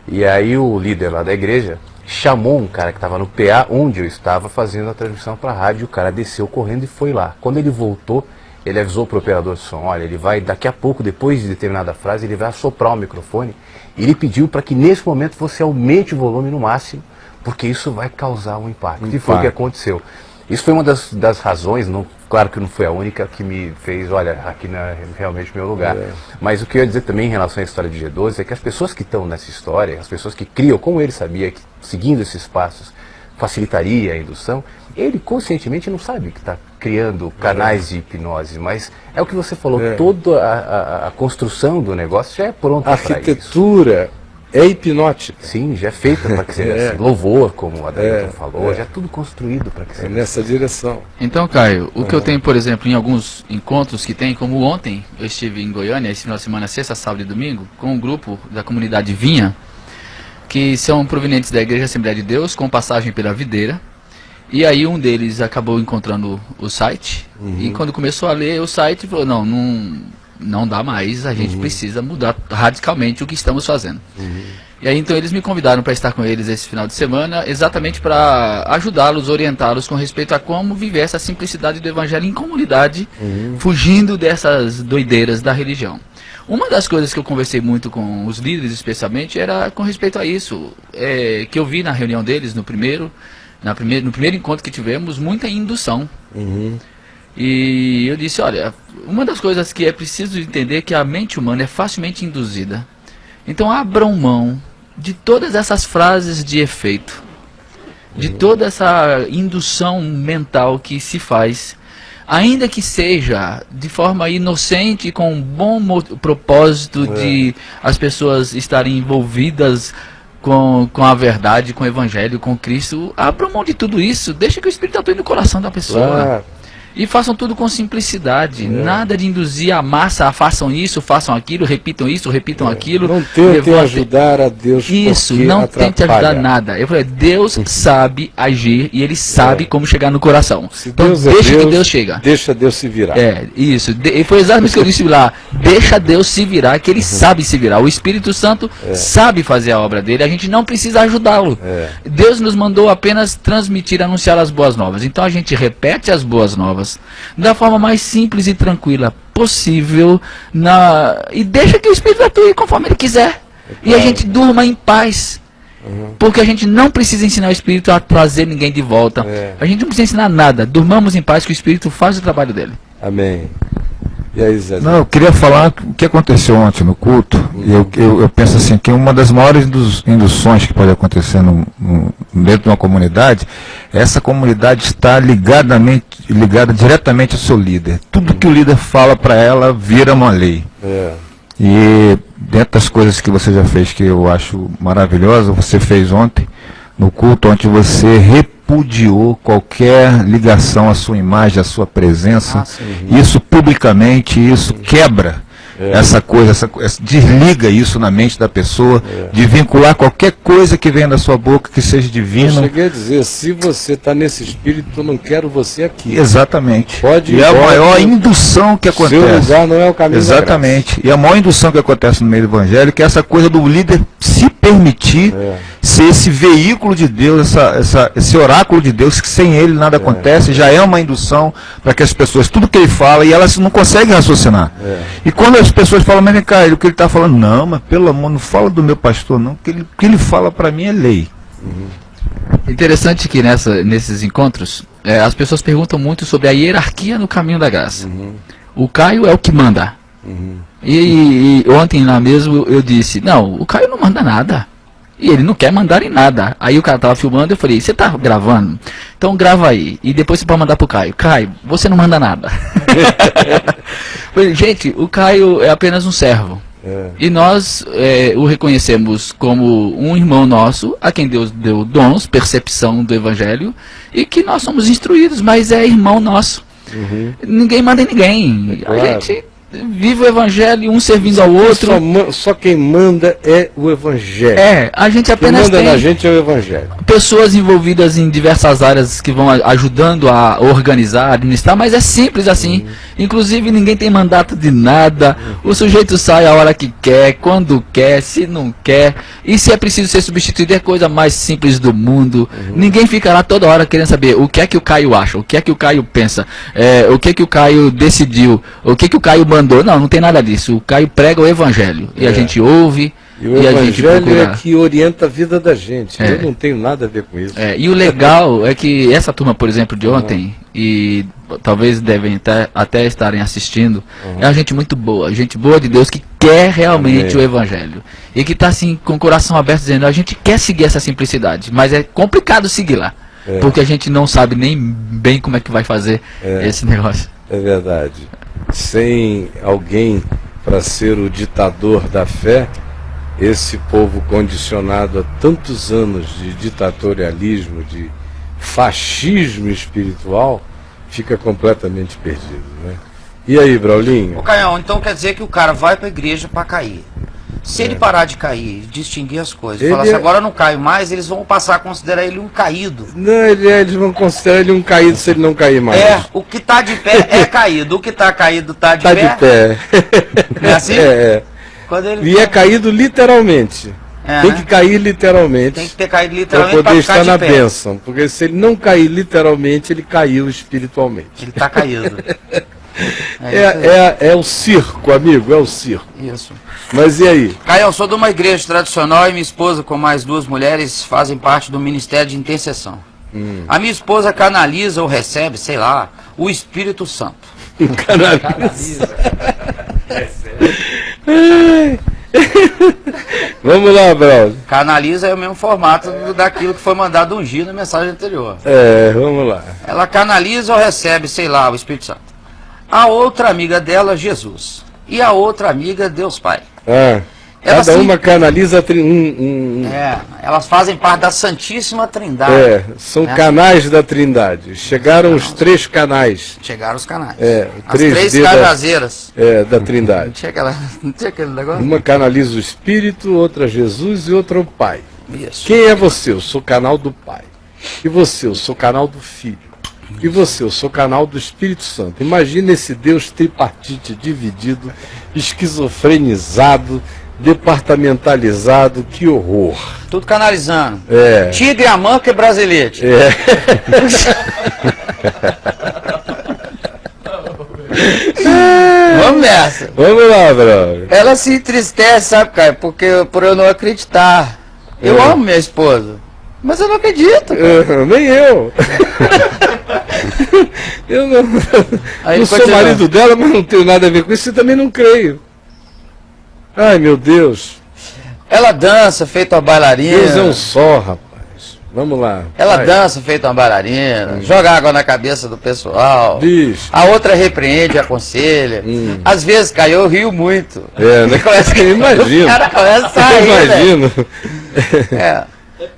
E aí o líder lá da igreja chamou um cara que estava no PA, onde eu estava fazendo a transmissão para a rádio, o cara desceu correndo e foi lá. Quando ele voltou, ele avisou para o operador de som, olha, ele vai, daqui a pouco, depois de determinada frase, ele vai assoprar o microfone. E ele pediu para que nesse momento você aumente o volume no máximo, porque isso vai causar um impacto. E foi o que aconteceu. Isso foi uma das razões, claro que não foi a única, que me fez, olha, aqui não é realmente meu lugar. Mas o que eu ia dizer também em relação à história de G12 é que as pessoas que estão nessa história, as pessoas que criam, como ele sabia que seguindo esses passos facilitaria a indução, ele conscientemente não sabe que está criando canais de hipnose, mas é o que você falou, toda a construção do negócio já é pronta para isso. A arquitetura é hipnótica. Sim, já é feita para que seja assim. Louvor, como a Dailton falou, já é tudo construído para que seja nessa direção. Então, Caio, o que eu tenho, por exemplo, em alguns encontros que tem, como ontem, eu estive em Goiânia, esse final de semana, sexta, sábado e domingo, com um grupo da comunidade Vinha, que são provenientes da Igreja Assembleia de Deus, com passagem pela videira. E aí um deles acabou encontrando o site, e quando começou a ler o site, falou, não dá mais, a gente precisa mudar radicalmente o que estamos fazendo. E aí então eles me convidaram para estar com eles esse final de semana, exatamente para ajudá-los, orientá-los com respeito a como viver essa simplicidade do evangelho em comunidade, fugindo dessas doideiras da religião. Uma das coisas que eu conversei muito com os líderes especialmente era com respeito a isso, que eu vi na reunião deles no primeiro encontro que tivemos, muita indução. E eu disse, olha, uma das coisas que é preciso entender é que a mente humana é facilmente induzida. Então abram mão de todas essas frases de efeito, de toda essa indução mental que se faz, ainda que seja de forma inocente, com um bom propósito de as pessoas estarem envolvidas com a verdade, com o evangelho, com Cristo. Abram mão de tudo isso, deixa que o Espírito atue no coração da pessoa. E façam tudo com simplicidade, nada de induzir a massa, façam isso, façam aquilo, repitam isso, repitam aquilo. Não tentem ajudar a Deus. Isso, não tente ajudar nada. Eu falei, Deus sabe agir e Ele sabe como chegar no coração. Então deixa que Deus chega. Deixa Deus se virar. Isso. E foi exatamente o que eu disse lá. Deixa Deus se virar, que Ele sabe se virar. O Espírito Santo sabe fazer a obra dele, a gente não precisa ajudá-lo. Deus nos mandou apenas transmitir, anunciar as boas novas. Então a gente repete as boas novas da forma mais simples e tranquila possível, e deixa que o Espírito atue conforme ele quiser, e a gente durma em paz, porque a gente não precisa ensinar o Espírito a trazer ninguém de volta, a gente não precisa ensinar nada, durmamos em paz que o Espírito faz o trabalho dele. Amém. E aí, Zé? Não, eu queria falar o que aconteceu ontem no culto. Eu penso assim, que uma das maiores induções que pode acontecer dentro de uma comunidade, essa comunidade está ligada diretamente ao seu líder. Tudo que o líder fala para ela vira uma lei. E dentro das coisas que você já fez, que eu acho maravilhosa, você fez ontem no culto, onde você repudiou qualquer ligação à sua imagem, à sua presença. Isso publicamente, isso quebra essa coisa, desliga isso na mente da pessoa, de vincular qualquer coisa que venha da sua boca que seja divina. Eu cheguei a dizer, se você está nesse espírito, eu não quero você aqui. Exatamente. Pode ir. E a maior indução que acontece. Seu lugar não é o caminho. Exatamente. E a maior indução que acontece no meio do evangelho, que é essa coisa do líder se permitir ser esse veículo de Deus, esse oráculo de Deus, que sem ele nada acontece, já é uma indução para que as pessoas, tudo que ele fala, e elas não conseguem raciocinar. E quando as pessoas falam, mas cara, o que ele está falando, não, mas pelo amor, não fala do meu pastor, não, o que ele fala para mim é lei. Interessante que nesses encontros, as pessoas perguntam muito sobre a hierarquia no caminho da graça. O Caio é o que manda. E ontem lá mesmo eu disse, não, o Caio não manda nada. E ele não quer mandar em nada. Aí o cara tava filmando, eu falei, você tá gravando? Então grava aí. E depois você pode mandar pro Caio. Caio, você não manda nada. Falei, gente, o Caio é apenas um servo. E nós o reconhecemos como um irmão nosso, a quem Deus deu dons, percepção do Evangelho, e que nós somos instruídos, mas é irmão nosso. Ninguém manda em ninguém. A gente vive o Evangelho, um servindo ao outro. Só quem manda é o Evangelho. A gente apenas quem manda na gente é o Evangelho. Pessoas envolvidas em diversas áreas que vão ajudando a organizar, administrar, mas é simples assim. Inclusive ninguém tem mandato de nada. O sujeito sai a hora que quer, quando quer, se não quer. E se é preciso ser substituído, é a coisa mais simples do mundo. Ninguém fica lá toda hora querendo saber o que é que o Caio acha, o que é que o Caio pensa, o que é que o Caio decidiu, o que é que o Caio mandou. Não tem nada disso. O Caio prega o Evangelho. E a gente ouve. E o Evangelho é que orienta a vida da gente. Eu não tenho nada a ver com isso. E o legal é que essa turma, por exemplo, de ontem, e talvez devem até estarem assistindo, é uma gente muito boa, gente boa de Deus, que quer realmente o Evangelho. E que está assim, com o coração aberto, dizendo, a gente quer seguir essa simplicidade, mas é complicado seguir lá. Porque a gente não sabe nem bem como é que vai fazer esse negócio. É verdade. Sem alguém para ser o ditador da fé, esse povo condicionado a tantos anos de ditatorialismo, de fascismo espiritual, fica completamente perdido, né? E aí, Braulinho? Ô Caião, então quer dizer que o cara vai para a igreja para cair. Se ele parar de cair, distinguir as coisas, falar assim, agora eu não caio mais, eles vão passar a considerar ele um caído. Não, eles vão considerar ele um caído se ele não cair mais. O que tá de pé é caído, o que tá caído tá de pé. Tá de pé. Não é assim? Quando ele é caído literalmente. Tem que cair literalmente. Tem que ter caído literalmente para poder estar na pé. bênção. Porque se ele não cair literalmente, ele caiu espiritualmente. Ele tá caído. É o circo, amigo, é o circo. Isso. Mas e aí? Caião, sou de uma igreja tradicional e minha esposa, com mais 2 mulheres, fazem parte do Ministério de Intercessão. A minha esposa canaliza ou recebe, sei lá, o Espírito Santo. Canaliza. Vamos lá, Braulio. Canaliza é o mesmo formato daquilo que foi mandado ungir na mensagem anterior. Vamos lá. Ela canaliza ou recebe, sei lá, o Espírito Santo. A outra amiga dela, Jesus. E a outra amiga, Deus Pai. Cada uma canaliza elas fazem parte da Santíssima Trindade. São canais da Trindade. Chegaram os 3 canais. Chegaram os canais. As 3 cajazeiras. Da Trindade. Não tinha aquele negócio? Uma canaliza o Espírito, outra Jesus e outra o Pai. Isso. Quem é você? Eu sou canal do Pai. E você? Eu sou canal do Filho. E você? Eu sou canal do Espírito Santo. Imagina esse Deus tripartite, dividido, esquizofrenizado, departamentalizado, que horror. Tudo canalizando. Tigre, Amanca e Brasilete. Vamos nessa. Vamos lá, brother. Ela se entristece, sabe, Caio? Porque por eu não acreditar. Eu amo minha esposa, mas eu não acredito. Nem eu. Eu não sou marido dela, mas não tenho nada a ver com isso. Eu também não creio. Ai, meu Deus. Ela dança feito uma bailarina. Deus é um só, rapaz. Vamos lá. Ela dança feito uma bailarina, joga água na cabeça do pessoal. Bicho. A outra repreende, aconselha. Às vezes, Caio, eu rio muito. Né? Imagino. O cara começa a rir, imagino.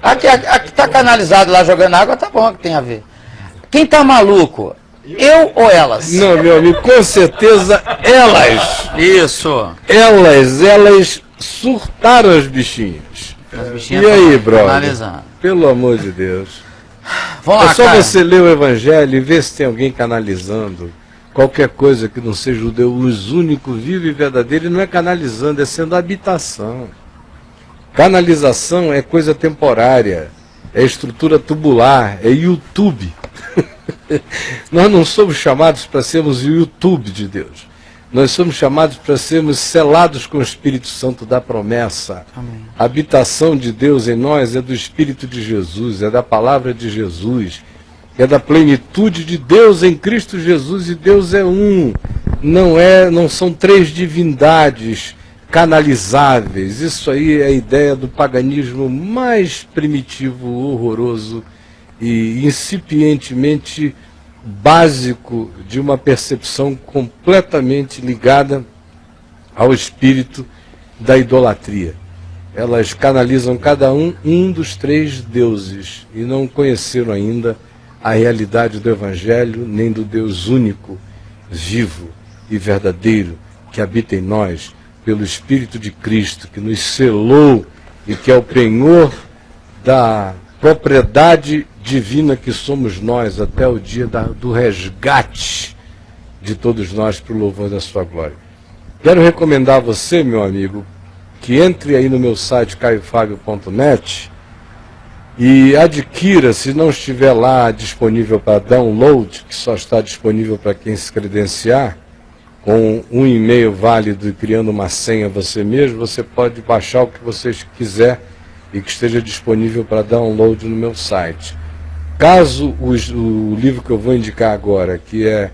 Aqui tá canalizado lá jogando água, tá bom, que tem a ver. Quem tá maluco? Eu ou elas? Não, meu amigo, com certeza elas. Isso. Elas surtaram as bichinhas. E aí, brother? Pelo amor de Deus. Vamos lá, só cara. você ler o Evangelho e ver se tem alguém canalizando qualquer coisa que não seja o Deus único, vivo e verdadeiro. E não é canalizando, é sendo habitação. Canalização é coisa temporária, é estrutura tubular, é YouTube. Nós não somos chamados para sermos o YouTube de Deus. Nós somos chamados para sermos selados com o Espírito Santo da promessa. Amém. A habitação de Deus em nós é do Espírito de Jesus, é da palavra de Jesus, é da plenitude de Deus em Cristo Jesus, e Deus é um. Não são 3 divindades canalizáveis. Isso aí é a ideia do paganismo mais primitivo, horroroso e incipientemente básico de uma percepção completamente ligada ao espírito da idolatria. Elas canalizam cada um dos 3 deuses e não conheceram ainda a realidade do Evangelho, nem do Deus único, vivo e verdadeiro, que habita em nós pelo Espírito de Cristo, que nos selou e que é o penhor da propriedade divina que somos nós até o dia do resgate de todos nós para o louvor da sua glória. Quero recomendar a você, meu amigo, que entre aí no meu site caiofabio.net e adquira, se não estiver lá disponível para download, que só está disponível para quem se credenciar, com um e-mail válido e criando uma senha você mesmo, você pode baixar o que você quiser e que esteja disponível para download no meu site. Caso o livro que eu vou indicar agora, que é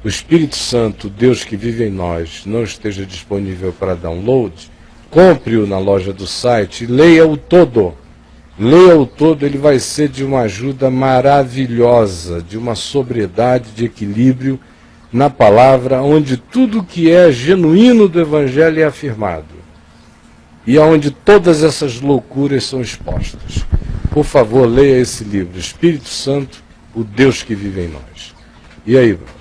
O Espírito Santo, Deus que vive em nós, não esteja disponível para download, compre-o na loja do site e leia-o todo. Leia-o todo, ele vai ser de uma ajuda maravilhosa, de uma sobriedade, de equilíbrio na palavra, onde tudo que é genuíno do Evangelho é afirmado. e aonde todas essas loucuras são expostas. Por favor, leia esse livro, Espírito Santo, o Deus que vive em nós. E aí, Bruno?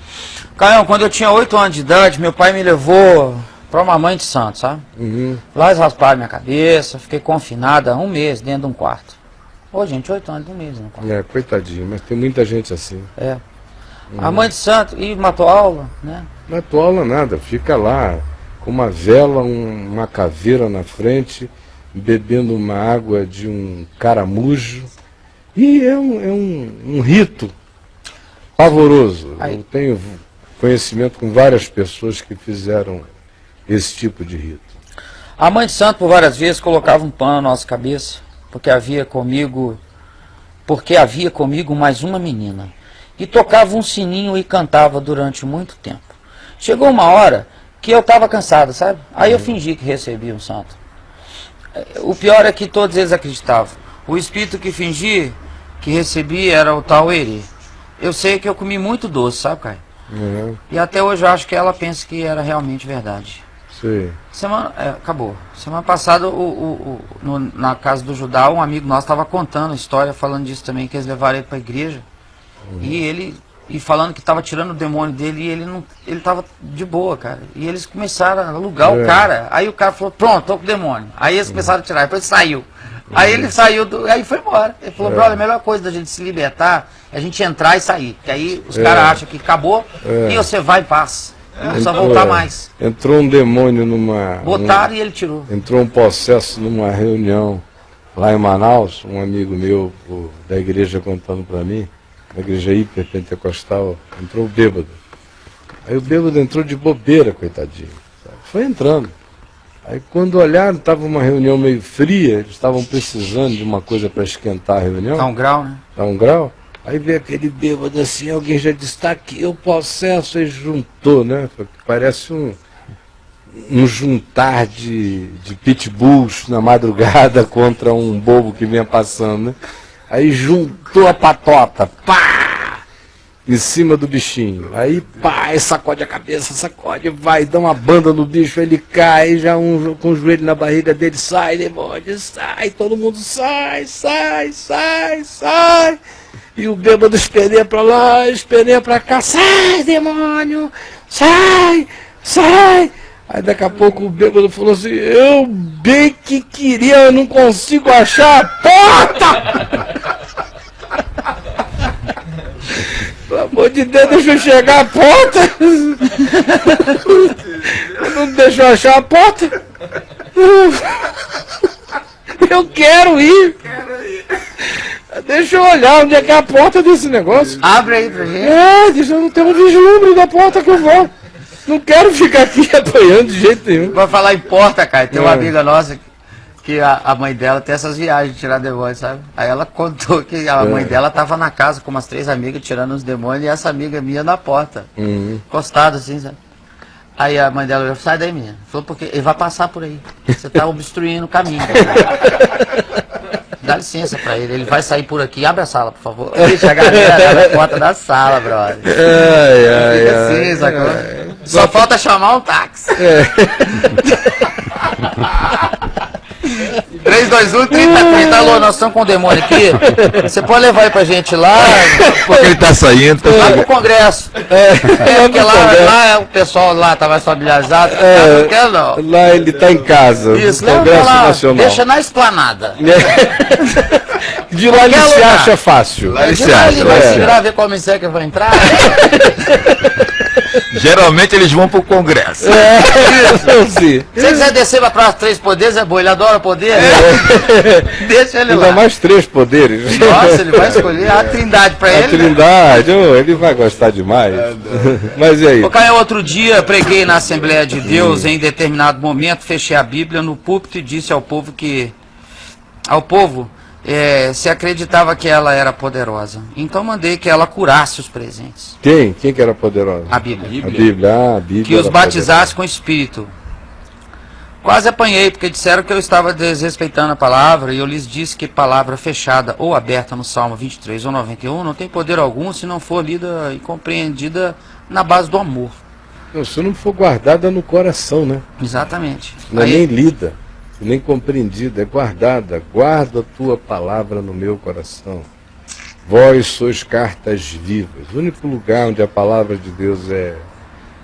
Caião, quando eu tinha 8 anos de idade, meu pai me levou para uma mãe de santo, sabe? Lá eles rasparam minha cabeça, fiquei confinada 1 mês dentro de um quarto. Ô, gente, 8 anos, 1 mês, né? Coitadinho, mas tem muita gente assim. A mãe de santo, e matou aula, né? Não matou aula nada, fica lá com uma vela, uma caveira na frente, bebendo uma água de um caramujo. E é um rito pavoroso. Eu tenho conhecimento com várias pessoas que fizeram esse tipo de rito. A mãe de santo, por várias vezes, colocava um pano na nossa cabeça, porque havia comigo mais uma menina. E tocava um sininho e cantava durante muito tempo. Chegou uma hora que eu estava cansado, sabe? Aí eu fingi que recebi um santo. O pior é que todos eles acreditavam. O espírito que fingi que recebi era o tal Eri. Eu sei que eu comi muito doce, sabe, Caio? E até hoje eu acho que ela pensa que era realmente verdade. Sim. Acabou. Semana passada, na casa do Judá, um amigo nosso estava contando a história, falando disso também, que eles levaram ele para a igreja. E falando que estava tirando o demônio dele e ele estava de boa, cara. E eles começaram a alugar o cara. Aí o cara falou, pronto, tô com o demônio. Aí eles começaram a tirar, depois saiu. Aí ele saiu, aí foi embora. Ele falou, brother, a melhor coisa da gente se libertar é a gente entrar e sair. Porque aí os caras acham que acabou e você vai em paz. Não precisa voltar mais. Entrou um demônio numa... Botaram e ele tirou. Entrou um possesso numa reunião lá em Manaus, um amigo meu da igreja contando para mim, da igreja hiperpentecostal, entrou bêbado. Aí o bêbado entrou de bobeira, coitadinho. Sabe? Foi entrando. Aí quando olharam, estava uma reunião meio fria, eles estavam precisando de uma coisa para esquentar a reunião. Dá um grau, né? Dá um grau. Aí veio aquele bêbado assim, alguém já disse, tá aqui o processo, e juntou, né? Parece um juntar de pitbulls na madrugada contra um bobo que vinha passando, né? Aí juntou a patota, pá! Em cima do bichinho. Aí, pá, sacode a cabeça, sacode, vai, dá uma banda no bicho, ele cai, já com o joelho na barriga dele, sai, demônio, sai, todo mundo sai. E o bêbado esperneia pra lá, esperneia pra cá, sai, demônio, sai. Aí daqui a pouco o bêbado falou assim, eu bem que queria, eu não consigo achar a porta! Pelo amor de Deus, deixa eu chegar à porta! Não deixou achar a porta? Eu quero ir! Deixa eu olhar onde é que é a porta desse negócio. Abre aí pra gente. Deixa eu não ter um vislumbre da porta que eu vou. Não quero ficar aqui apanhando de jeito nenhum. Vai falar em porta, cara. Tem uma amiga nossa que a mãe dela tem essas viagens de tirar demônio, sabe? Aí ela contou que a mãe dela tava na casa com umas 3 amigas tirando os demônios e essa amiga minha na porta. Encostada assim, sabe? Aí a mãe dela falou, sai daí, menina. Falou, porque ele vai passar por aí. Você tá obstruindo o caminho. Dá licença pra ele, ele vai sair por aqui. Abre a sala, por favor. Deixa a galera na porta da sala, brother. Fica assim, sacou? Só falta chamar um táxi. 3, 2, 1, 30, 30. Alô, nós estamos com o demônio aqui. Você pode levar ele pra gente lá. Porque ele tá saindo. Lá pro Congresso. Porque lá o pessoal lá tá mais familiarizado. Não quer não. Lá ele tá em casa. Isso, Congresso lá, Nacional. deixa na esplanada. De lá ele se acha fácil. Lá ele se acha. Ele vai se virar, ver qual missão que vai entrar. Geralmente eles vão pro Congresso. Se você quiser descer pra próxima 3 poderes, é bom, ele adora poder. Deixa ele lá. Ainda mais 3 poderes. Nossa, ele vai escolher a trindade pra ele. A trindade, ele vai gostar demais. Mas e aí? O Caio, outro dia preguei na Assembleia de Deus, em determinado momento, fechei a Bíblia no púlpito e disse ao povo que... se acreditava que ela era poderosa. Então mandei que ela curasse os presentes. Quem que era poderosa? A Bíblia. A Bíblia. Que os batizasse com o Espírito. Quase apanhei, porque disseram que eu estava desrespeitando a palavra, e eu lhes disse que palavra fechada ou aberta no Salmo 23 ou 91 não tem poder algum se não for lida e compreendida na base do amor. Não, se não for guardada no coração, né? Exatamente. Não é nem lida. nem compreendida, é guardada. Guarda a tua palavra no meu coração. Vós sois cartas vivas. O único lugar onde a palavra de Deus é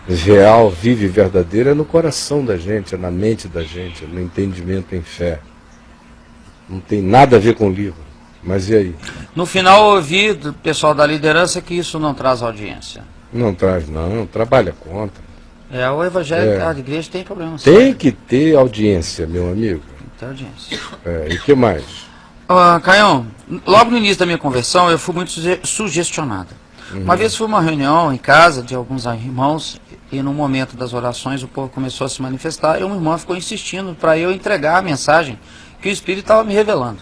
real, vive e verdadeira é no coração da gente, é na mente da gente, é no entendimento em fé. Não tem nada a ver com o livro. Mas e aí? No final eu ouvi do pessoal da liderança que isso não traz audiência. Não traz não, trabalha contra. O evangelho, a igreja tem problemas. Tem que ter audiência, meu amigo. Tem audiência. E o que mais? Caião, logo no início da minha conversão eu fui muito sugestionado. Uma vez fui a uma reunião em casa de alguns irmãos e no momento das orações o povo começou a se manifestar e uma irmã ficou insistindo para eu entregar a mensagem que o Espírito estava me revelando.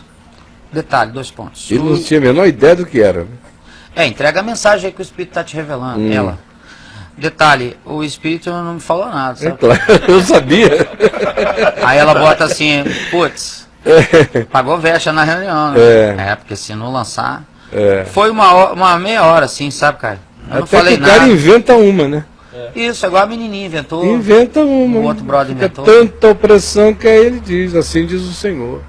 Detalhe, 2 pontos. Ele não tinha a menor ideia do que era. Né? Entrega a mensagem aí que o Espírito está te revelando. Ela. Detalhe, o Espírito não me falou nada, sabe? Claro, eu sabia. Aí ela bota assim, putz, pagou vexa na reunião, né? Porque se não lançar... Foi uma meia hora, assim, sabe, cara? Eu não falei que o cara nada. Inventa uma, né? Isso, igual a menininha inventou. Inventa uma. O outro brother inventou. Tanta opressão que aí ele diz, assim diz o Senhor.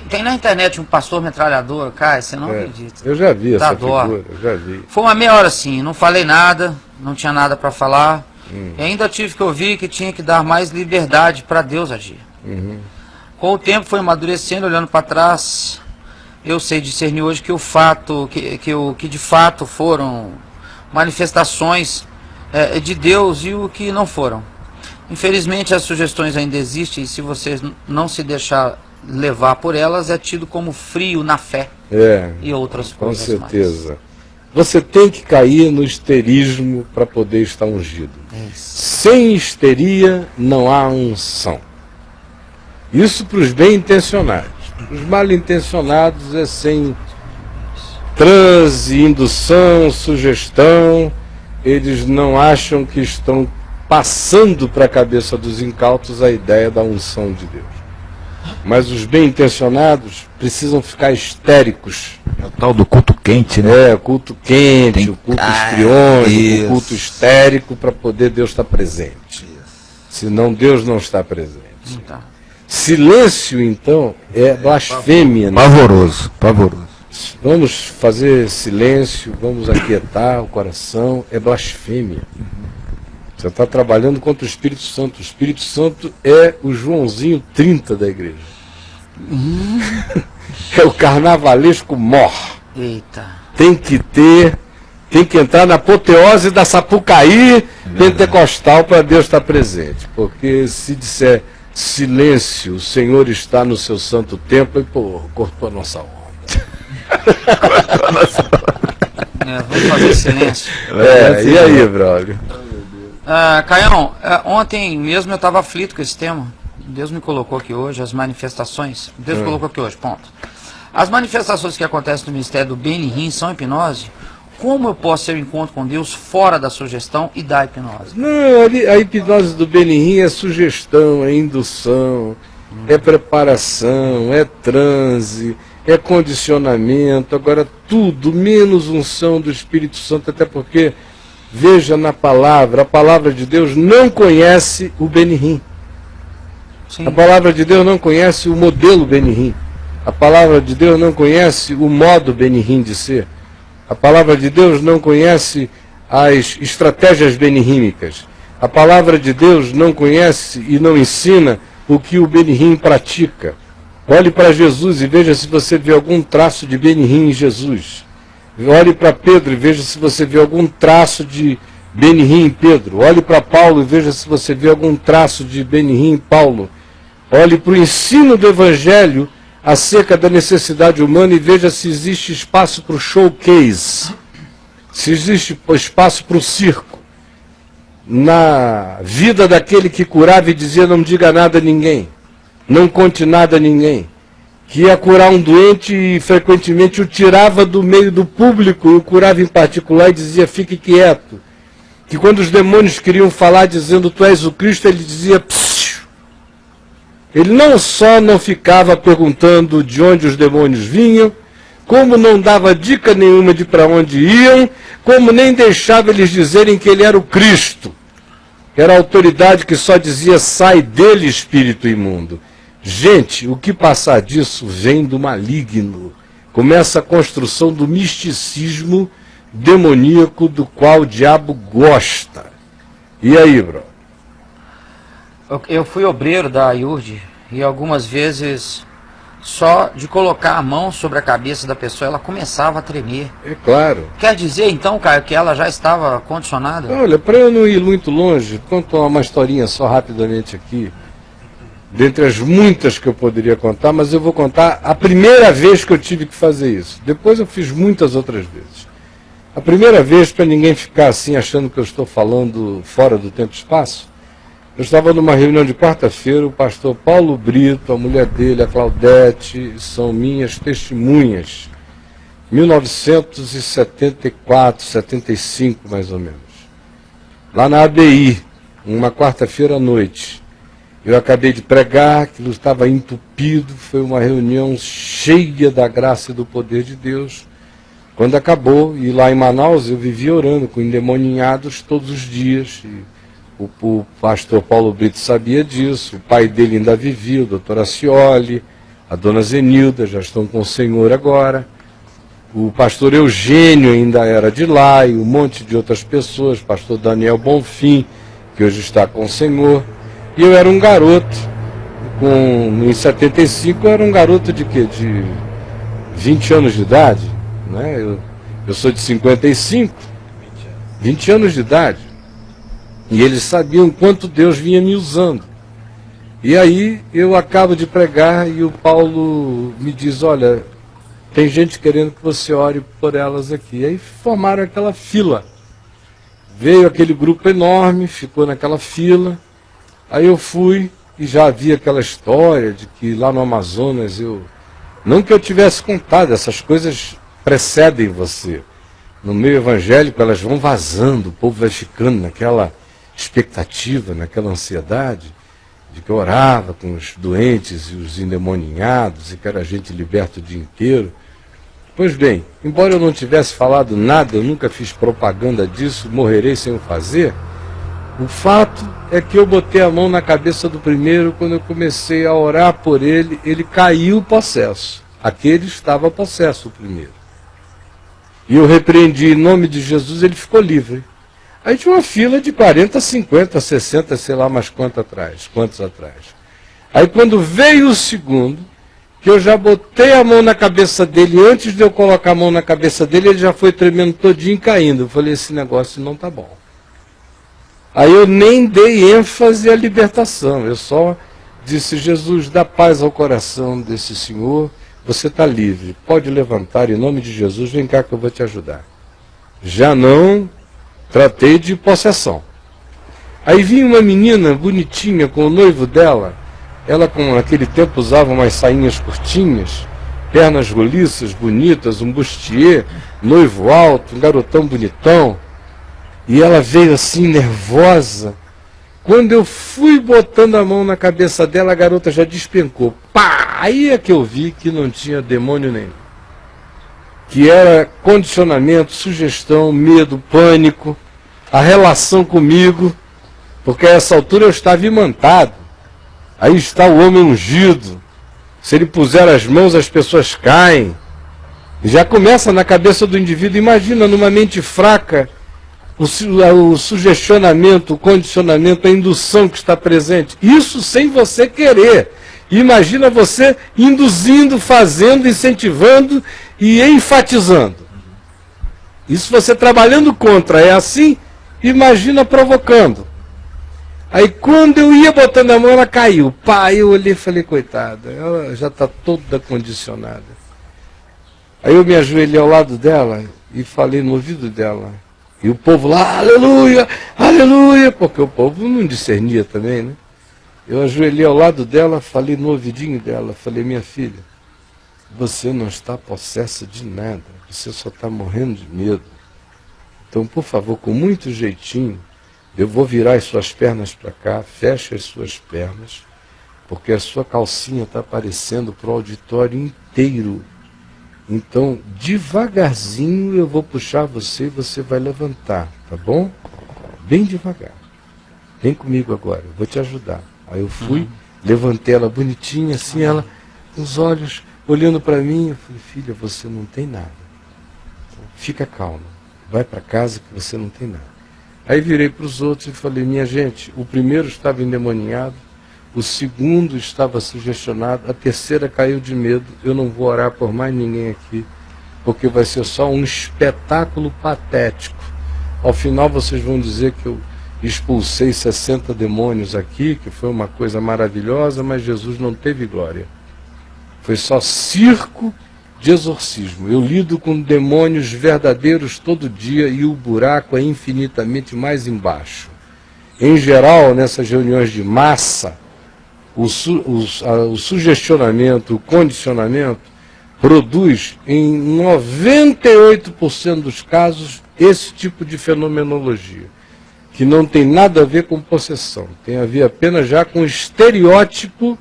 Tem na internet um pastor metralhador, cara, você não acredita. Eu já vi essa dó. figura, eu já vi. Foi uma meia hora assim, não falei nada, não tinha nada para falar. E ainda tive que ouvir que tinha que dar mais liberdade para Deus agir. Com o tempo foi amadurecendo, olhando para trás, eu sei discernir hoje que o fato, que de fato foram manifestações de Deus e o que não foram. Infelizmente as sugestões ainda existem e se você não se deixar levar por elas é tido como frio na fé e outras coisas mais. Com certeza. Você tem que cair no histerismo para poder estar ungido. Sem histeria não há unção. Isso para os bem intencionados. Os mal intencionados é sem transe, indução, sugestão. Eles não acham que estão passando para a cabeça dos incautos a ideia da unção de Deus. Mas os bem intencionados precisam ficar histéricos. É o tal do culto quente, né? O culto quente, o culto histriônico, o culto histérico, para poder Deus estar presente. Senão Deus não está presente. Silêncio, então, é blasfêmia. Né? Pavoroso, pavoroso. Vamos fazer silêncio, vamos aquietar o coração, é blasfêmia. Você está trabalhando contra o Espírito Santo. O Espírito Santo é o Joãozinho 30 da igreja. É o carnavalesco mor. Eita. Tem que entrar na apoteose da Sapucaí pentecostal para Deus estar presente. Porque se disser silêncio, o Senhor está no seu santo templo, e cortou a nossa onda. Vamos fazer silêncio. E aí, brother? Caião, ontem mesmo eu estava aflito com esse tema. Deus me colocou aqui hoje, as manifestações. Deus colocou aqui hoje, ponto. As manifestações que acontecem no ministério do Benihim são hipnose? Como eu posso ter um encontro com Deus fora da sugestão e da hipnose? Não, a hipnose do Benihim é sugestão, é indução, é preparação, é transe, é condicionamento. Agora tudo menos unção do Espírito Santo, até porque, veja na palavra, a palavra de Deus não conhece o Benihim. A palavra de Deus não conhece o modelo Benihim. A palavra de Deus não conhece o modo Benihim de ser. A palavra de Deus não conhece as estratégias benihímicas. A palavra de Deus não conhece e não ensina o que o Benihim pratica. Olhe para Jesus e veja se você vê algum traço de Benihim em Jesus. Olhe para Pedro e veja se você vê algum traço de Benihim em Pedro. Olhe para Paulo e veja se você vê algum traço de Benihim em Paulo. Olhe para o ensino do Evangelho acerca da necessidade humana e veja se existe espaço para o showcase, se existe espaço para o circo. Na vida daquele que curava e dizia não diga nada a ninguém, não conte nada a ninguém, que ia curar um doente e frequentemente o tirava do meio do público e o curava em particular e dizia fique quieto. Que quando os demônios queriam falar dizendo tu és o Cristo, ele dizia psiu. Ele não só não ficava perguntando de onde os demônios vinham, como não dava dica nenhuma de para onde iam, como nem deixava eles dizerem que ele era o Cristo. Era a autoridade que só dizia sai dele, espírito imundo. Gente, o que passar disso vem do maligno. Começa a construção do misticismo demoníaco do qual o diabo gosta. E aí, bro? Eu fui obreiro da IURD e algumas vezes só de colocar a mão sobre a cabeça da pessoa ela começava a tremer. É claro. Quer dizer então, Caio, que ela já estava condicionada? Olha, para eu não ir muito longe, conto uma historinha só rapidamente aqui. Dentre as muitas que eu poderia contar, mas eu vou contar a primeira vez que eu tive que fazer isso. Depois eu fiz muitas outras vezes. A primeira vez, para ninguém ficar assim achando que eu estou falando fora do tempo e espaço, eu estava numa reunião de quarta-feira, o pastor Paulo Brito, a mulher dele, a Claudete, são minhas testemunhas. 1974, 75 mais ou menos. Lá na ABI, uma quarta-feira à noite. Eu acabei de pregar, aquilo estava entupido, foi uma reunião cheia da graça e do poder de Deus. Quando acabou, e lá em Manaus eu vivia orando com endemoninhados todos os dias. E o pastor Paulo Brito sabia disso, o pai dele ainda vivia, o doutor Acioli, a dona Zenilda, já estão com o Senhor agora. O pastor Eugênio ainda era de lá, e um monte de outras pessoas, pastor Daniel Bonfim, que hoje está com o Senhor. E eu era um garoto, em 75 eu era um garoto de quê? De 20 anos de idade, né? Eu sou de 55, 20 anos de idade. E eles sabiam quanto Deus vinha me usando. E aí eu acabo de pregar e o Paulo me diz, olha, tem gente querendo que você ore por elas aqui. E aí formaram aquela fila. Veio aquele grupo enorme, ficou naquela fila. Aí eu fui e já havia aquela história de que lá no Amazonas não que eu tivesse contado, essas coisas precedem você. No meio evangélico elas vão vazando, o povo vai ficando naquela expectativa, naquela ansiedade, de que eu orava com os doentes e os endemoninhados e que era gente liberta o dia inteiro. Pois bem, embora eu não tivesse falado nada, eu nunca fiz propaganda disso, morrerei sem o fazer. O fato é que eu botei a mão na cabeça do primeiro, quando eu comecei a orar por ele, ele caiu possesso. Aquele estava possesso, o primeiro. E eu repreendi em nome de Jesus, ele ficou livre. Aí tinha uma fila de 40, 50, 60, sei lá mais quantos atrás. Aí quando veio o segundo, que eu já botei a mão na cabeça dele, antes de eu colocar a mão na cabeça dele, ele já foi tremendo todinho e caindo. Eu falei, esse negócio não está bom. Aí eu nem dei ênfase à libertação, eu só disse, Jesus, dá paz ao coração desse senhor, você está livre, pode levantar em nome de Jesus, vem cá que eu vou te ajudar. Já não tratei de possessão. Aí vinha uma menina bonitinha com o noivo dela, ela com naquele tempo usava umas sainhas curtinhas, pernas roliças, bonitas, um bustier, noivo alto, um garotão bonitão. E ela veio assim, nervosa. Quando eu fui botando a mão na cabeça dela, a garota já despencou. Pá! Aí é que eu vi que não tinha demônio nenhum. Que era condicionamento, sugestão, medo, pânico, a relação comigo, porque a essa altura eu estava imantado. Aí está o homem ungido. Se ele puser as mãos, as pessoas caem. Já começa na cabeça do indivíduo. Imagina, numa mente fraca, o sugestionamento, o condicionamento, a indução que está presente. Isso sem você querer. Imagina você induzindo, fazendo, incentivando e enfatizando. Isso você trabalhando contra. É assim? Imagina provocando. Aí quando eu ia botando a mão, ela caiu. Pá, eu olhei e falei, coitada, ela já está toda condicionada. Aí eu me ajoelhei ao lado dela e falei no ouvido dela. E o povo lá, aleluia, aleluia, porque o povo não discernia também, né? Eu ajoelhei ao lado dela, falei no ouvidinho dela, falei, minha filha, você não está possessa de nada, você só está morrendo de medo. Então, por favor, com muito jeitinho, eu vou virar as suas pernas para cá, feche as suas pernas, porque a sua calcinha está aparecendo para o auditório inteiro. Então, devagarzinho eu vou puxar você e você vai levantar, tá bom? Bem devagar. Vem comigo agora, eu vou te ajudar. Aí eu fui, Levantei ela bonitinha, assim, ela, os olhos olhando para mim. Eu falei, filha, você não tem nada. Fica calma, vai para casa que você não tem nada. Aí virei para os outros e falei, minha gente, o primeiro estava endemoniado, o segundo estava sugestionado, a terceira caiu de medo. Eu não vou orar por mais ninguém aqui, porque vai ser só um espetáculo patético. Ao final vocês vão dizer que eu expulsei 60 demônios aqui, que foi uma coisa maravilhosa, mas Jesus não teve glória. Foi só circo de exorcismo. Eu lido com demônios verdadeiros todo dia e o buraco é infinitamente mais embaixo. Em geral, nessas reuniões de massa, o sugestionamento, o condicionamento, produz em 98% dos casos esse tipo de fenomenologia, que não tem nada a ver com possessão, tem a ver apenas já com o estereótipo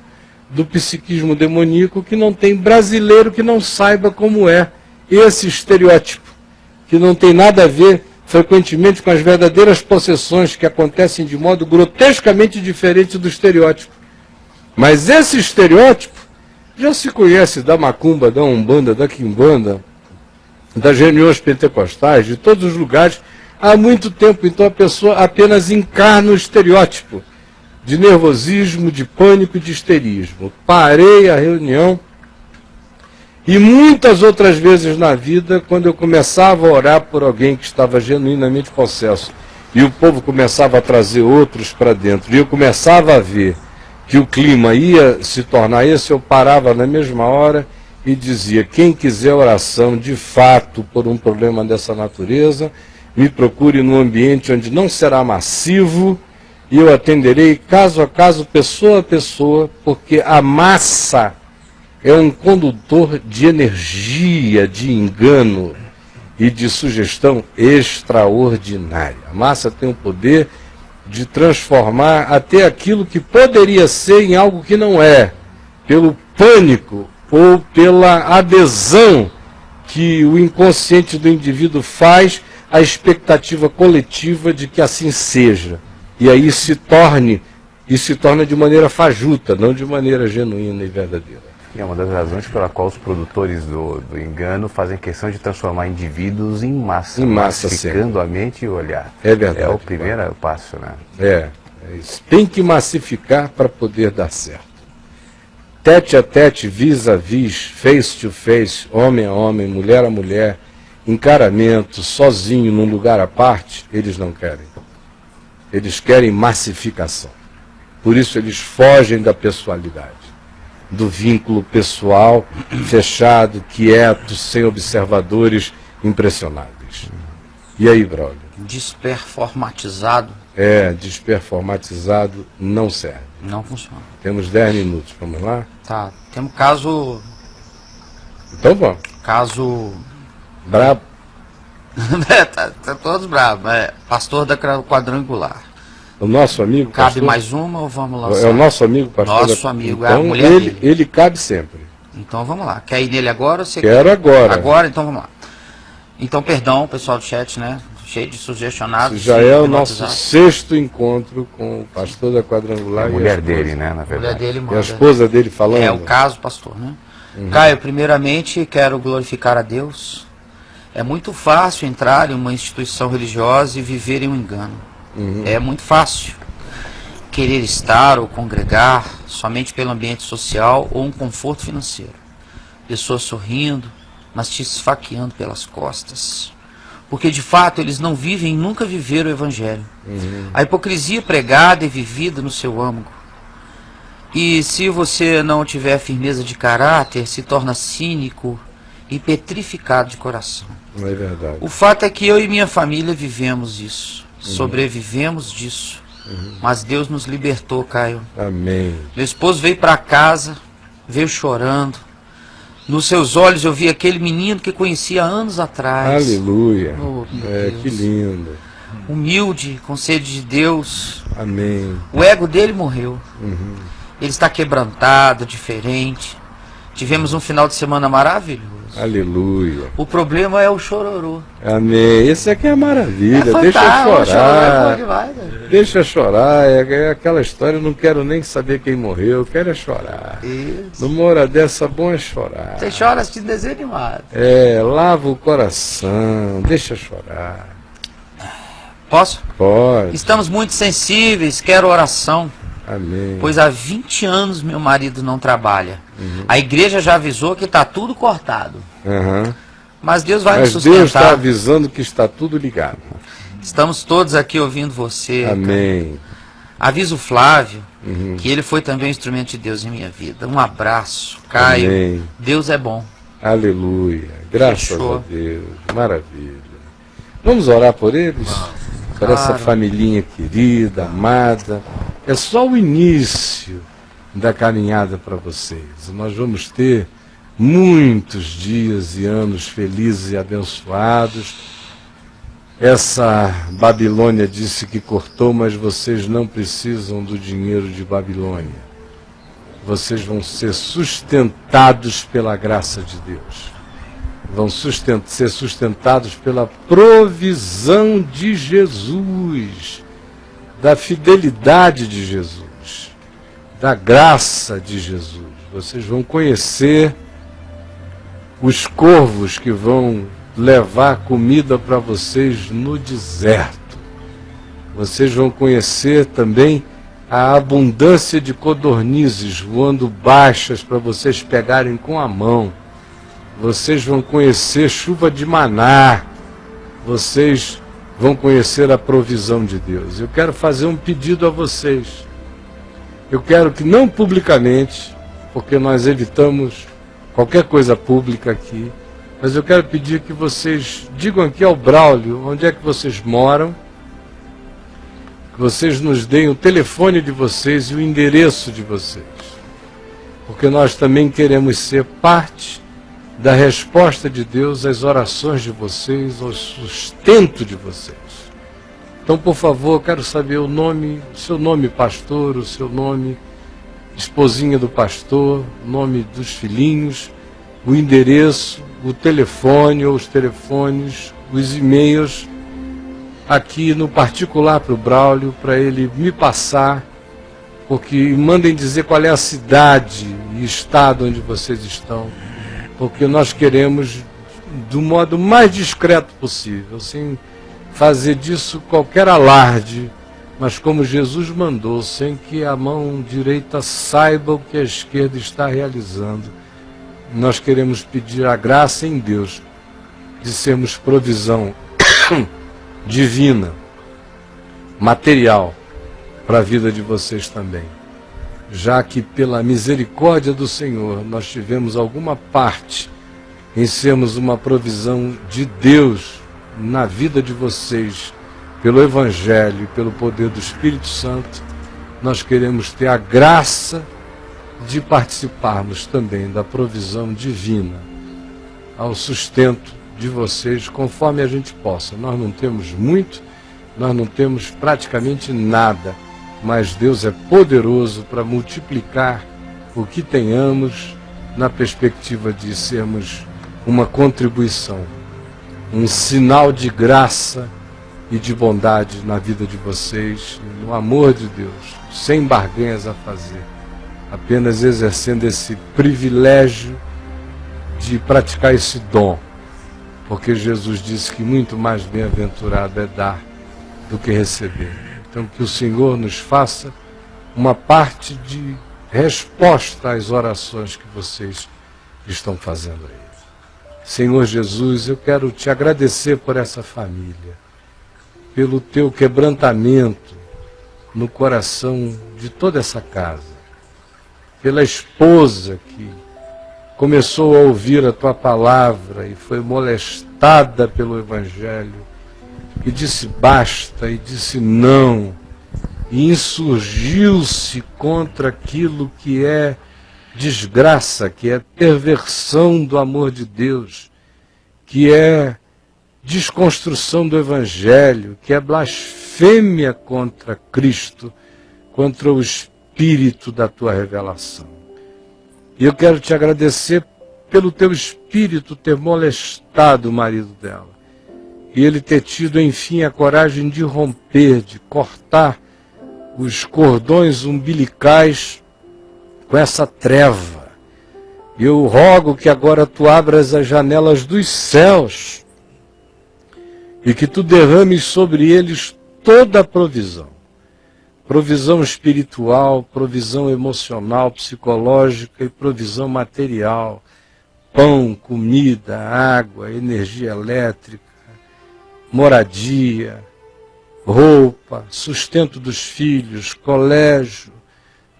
do psiquismo demoníaco, que não tem brasileiro que não saiba como é esse estereótipo, que não tem nada a ver frequentemente com as verdadeiras possessões que acontecem de modo grotescamente diferente do estereótipo. Mas esse estereótipo já se conhece da macumba, da umbanda, da quimbanda, das reuniões pentecostais, de todos os lugares, há muito tempo. Então a pessoa apenas encarna o estereótipo de nervosismo, de pânico e de histerismo. Parei a reunião e muitas outras vezes na vida, quando eu começava a orar por alguém que estava genuinamente possesso, e o povo começava a trazer outros para dentro, e eu começava a ver que o clima ia se tornar esse, eu parava na mesma hora e dizia, quem quiser oração de fato por um problema dessa natureza, me procure num ambiente onde não será massivo, e eu atenderei caso a caso, pessoa a pessoa, porque a massa é um condutor de energia, de engano e de sugestão extraordinária. A massa tem o poder de transformar até aquilo que poderia ser em algo que não é, pelo pânico ou pela adesão que o inconsciente do indivíduo faz à expectativa coletiva de que assim seja. E aí se torna de maneira fajuta, não de maneira genuína e verdadeira. E é uma das razões pela qual os produtores do engano fazem questão de transformar indivíduos em massa, massificando a mente e o olhar. É verdade. É o primeiro passo, né? É isso. Tem que massificar para poder dar certo. Tete a tete, vis a vis, face to face, homem a homem, mulher a mulher, encaramento, sozinho, num lugar à parte, eles não querem. Eles querem massificação. Por isso eles fogem da pessoalidade, do vínculo pessoal, fechado, quieto, sem observadores impressionáveis. E aí, brother? Desperformatizado. Desperformatizado não serve. Não funciona. Temos 10 minutos, vamos lá? Tá, temos caso... Então vamos. Caso... Brabo. tá todos bravos. Pastor da Quadrangular. O nosso amigo Cabe pastor? mais uma ou vamos lançar? É o nosso amigo pastor? Nosso amigo, então, é a mulher dele. Ele cabe sempre. Então vamos lá. Quer ir nele agora ou você Quero agora. Agora, então vamos lá. Então, perdão, pessoal do chat, né? Cheio de sugestionados. Isso já é o nosso 6º encontro com o pastor da Quadrangular. A mulher dele, né, na verdade. A mulher dele manda. E a esposa dele falando. É o caso, pastor, né? Caio, primeiramente quero glorificar a Deus. É muito fácil entrar em uma instituição religiosa e viver em um engano. É muito fácil. Querer estar ou congregar somente pelo ambiente social ou um conforto financeiro. Pessoas sorrindo, mas te esfaqueando pelas costas. Porque de fato eles não vivem e nunca viveram o Evangelho. A hipocrisia pregada e vivida no seu âmago. E se você não tiver firmeza de caráter, se torna cínico e petrificado de coração. Não é verdade. O fato é que eu e minha família vivemos isso. Sobrevivemos disso. Mas Deus nos libertou, Caio. Amém. Meu esposo veio para casa, veio chorando. Nos seus olhos eu vi aquele menino que conhecia anos atrás. Aleluia. Oh, que lindo. Humilde, com sede de Deus. Amém. O ego dele morreu. Ele está quebrantado, diferente. Tivemos um final de semana maravilhoso. Aleluia. O problema é o chororô. Amém. Esse aqui é maravilha. É Deixa fantástico, chorar. é bom demais, né? Deixa chorar. É aquela história, eu não quero nem saber quem morreu, eu quero é chorar. Isso. Numa hora dessa, bom é chorar. Você chora assistindo desenho animado. Lava o coração, deixa chorar. Posso? Pode. Estamos muito sensíveis, quero oração. Amém. Pois há 20 anos meu marido não trabalha. A igreja já avisou que está tudo cortado. Mas Deus vai nos sustentar. Deus está avisando que está tudo ligado. Estamos todos aqui ouvindo você. Amém. Avisa o Flávio que ele foi também um instrumento de Deus em minha vida. Um abraço, Caio. Amém. Deus é bom. Aleluia. Graças Fechou. a Deus. Maravilha. Vamos orar por eles? Por essa familhinha querida, amada. É só o início da caminhada para vocês. Nós vamos ter muitos dias e anos felizes e abençoados. Essa Babilônia disse que cortou, mas vocês não precisam do dinheiro de Babilônia. Vocês vão ser sustentados pela graça de Deus. Vão ser sustentados pela provisão de Jesus, da fidelidade de Jesus, da graça de Jesus. Vocês vão conhecer os corvos que vão levar comida para vocês no deserto. Vocês vão conhecer também a abundância de codornizes voando baixas para vocês pegarem com a mão. Vocês vão conhecer chuva de maná. Vocês vão conhecer a provisão de Deus. Eu quero fazer um pedido a vocês. Eu quero que não publicamente, porque nós evitamos qualquer coisa pública aqui, mas eu quero pedir que vocês digam aqui ao Braulio onde é que vocês moram, que vocês nos deem o telefone de vocês e o endereço de vocês, porque nós também queremos ser parte da resposta de Deus às orações de vocês, ao sustento de vocês. Então, por favor, eu quero saber o seu nome, pastor, o seu nome, esposinha do pastor, o nome dos filhinhos, o endereço, o telefone ou os telefones, os e-mails, aqui no particular para o Braulio, para ele me passar, porque mandem dizer qual é a cidade e estado onde vocês estão, porque nós queremos, do modo mais discreto possível, sem fazer disso qualquer alarde, mas como Jesus mandou, sem que a mão direita saiba o que a esquerda está realizando. Nós queremos pedir a graça em Deus de sermos provisão divina, material, para a vida de vocês também. Já que pela misericórdia do Senhor nós tivemos alguma parte em sermos uma provisão de Deus na vida de vocês, pelo Evangelho e pelo poder do Espírito Santo, nós queremos ter a graça de participarmos também da provisão divina ao sustento de vocês, conforme a gente possa. Nós não temos muito, nós não temos praticamente nada, mas Deus é poderoso para multiplicar o que tenhamos na perspectiva de sermos uma contribuição, um sinal de graça e de bondade na vida de vocês, no amor de Deus, sem barganhas a fazer, apenas exercendo esse privilégio de praticar esse dom, porque Jesus disse que muito mais bem-aventurado é dar do que receber. Então que o Senhor nos faça uma parte de resposta às orações que vocês estão fazendo aí. Senhor Jesus, eu quero te agradecer por essa família, pelo teu quebrantamento no coração de toda essa casa, pela esposa que começou a ouvir a tua palavra e foi molestada pelo Evangelho, e disse basta, e disse não, e insurgiu-se contra aquilo que é desgraça, que é perversão do amor de Deus, que é desconstrução do Evangelho, que é blasfêmia contra Cristo, contra o Espírito da tua revelação. E eu quero te agradecer pelo teu espírito ter molestado o marido dela. E ele ter tido, enfim, a coragem de romper, de cortar os cordões umbilicais com essa treva. E eu rogo que agora tu abras as janelas dos céus e que tu derrames sobre eles toda a provisão. Provisão espiritual, provisão emocional, psicológica e provisão material. Pão, comida, água, energia elétrica, moradia, roupa, sustento dos filhos, colégio,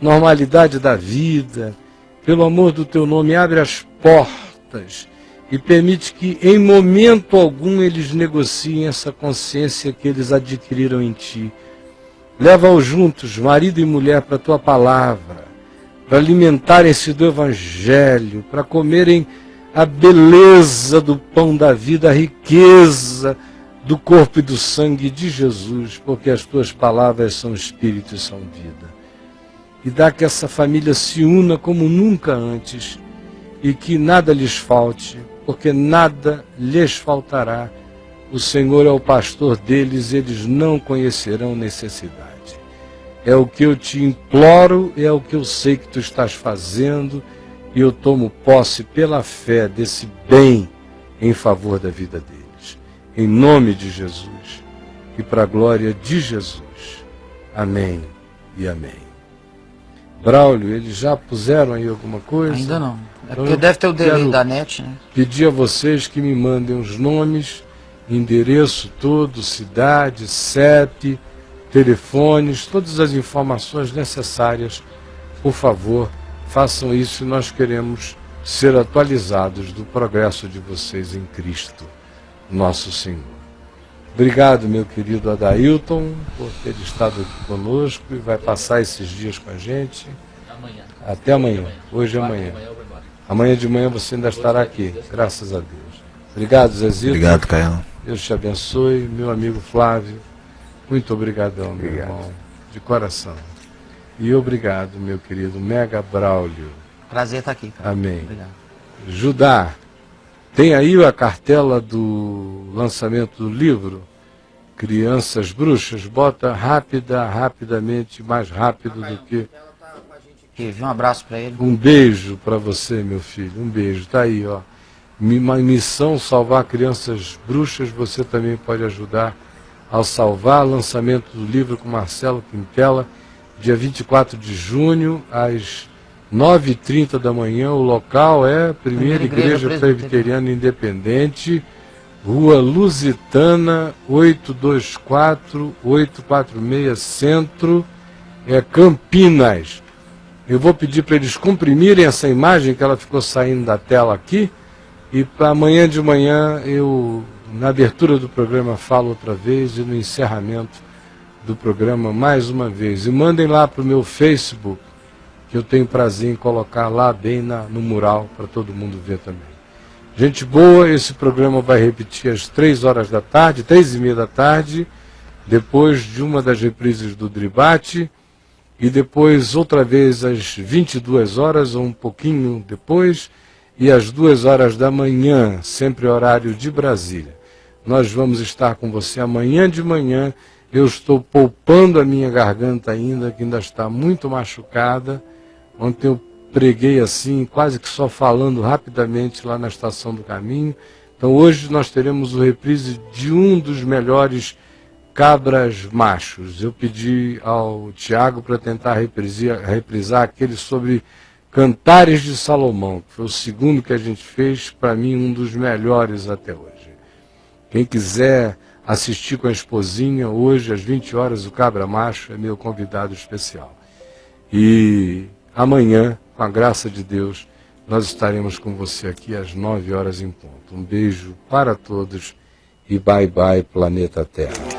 normalidade da vida. Pelo amor do teu nome, abre as portas e permite que em momento algum eles negociem essa consciência que eles adquiriram em ti. Leva-os juntos, marido e mulher, para a tua palavra, para alimentarem-se do Evangelho, para comerem a beleza do pão da vida, a riqueza do corpo e do sangue de Jesus, porque as tuas palavras são espírito e são vida. E dá que essa família se una como nunca antes e que nada lhes falte, porque nada lhes faltará. O Senhor é o pastor deles, eles não conhecerão necessidade. É o que eu te imploro, é o que eu sei que tu estás fazendo, e eu tomo posse pela fé desse bem em favor da vida deles. Em nome de Jesus e para a glória de Jesus. Amém e amém. Braulio, eles já puseram aí alguma coisa? Ainda não. É Então porque deve ter o delay da net, né? Pedir a vocês que me mandem os nomes, endereço todo, cidade, CEP, telefones, todas as informações necessárias. Por favor, façam isso e nós queremos ser atualizados do progresso de vocês em Cristo, nosso Senhor. Obrigado, meu querido Adailton, por ter estado aqui conosco e vai passar esses dias com a gente. Amanhã. Até amanhã. Hoje é amanhã. Amanhã de manhã você ainda estará aqui, graças a Deus. Obrigado, Zezito. Obrigado, Caião. Deus te abençoe. Meu amigo Flávio, muito obrigadão, meu irmão, de coração. E obrigado, meu querido Mega Braulio. Prazer estar aqui, cara. Amém. Obrigado. Judá, tem aí a cartela do lançamento do livro, Crianças Bruxas? Bota rapidamente, mais rápido do que... Um abraço para ele. Um beijo para você, meu filho, um beijo. Tá aí, ó. Missão Salvar Crianças Bruxas, você também pode ajudar ao salvar. Lançamento do livro com Marcelo Quintela, dia 24 de junho, às 9h30 da manhã. O local é Primeira Igreja Presbiteriana Independente, Rua Lusitana, 824-846 Centro, Campinas. Eu vou pedir para eles comprimirem essa imagem que ela ficou saindo da tela aqui, e para amanhã de manhã eu, na abertura do programa, falo outra vez e no encerramento do programa mais uma vez. E mandem lá para o meu Facebook, que eu tenho prazer em colocar lá bem no mural para todo mundo ver também. Gente boa, esse programa vai repetir às 3h da tarde, 3h30 da tarde, depois de uma das reprises do Dribate, e depois outra vez às 22h, ou um pouquinho depois, e às 2h da manhã, sempre horário de Brasília. Nós vamos estar com você amanhã de manhã. Eu estou poupando a minha garganta ainda, que ainda está muito machucada. Ontem eu preguei assim, quase que só falando rapidamente lá na Estação do Caminho. Então hoje nós teremos o reprise de um dos melhores cabras machos. Eu pedi ao Tiago para tentar reprisar aquele sobre Cantares de Salomão, que foi o segundo que a gente fez, para mim um dos melhores até hoje. Quem quiser assistir com a esposinha, hoje às 20h, o Cabra Macho é meu convidado especial. E amanhã, com a graça de Deus, nós estaremos com você aqui às 9h em ponto. Um beijo para todos e bye bye, planeta Terra.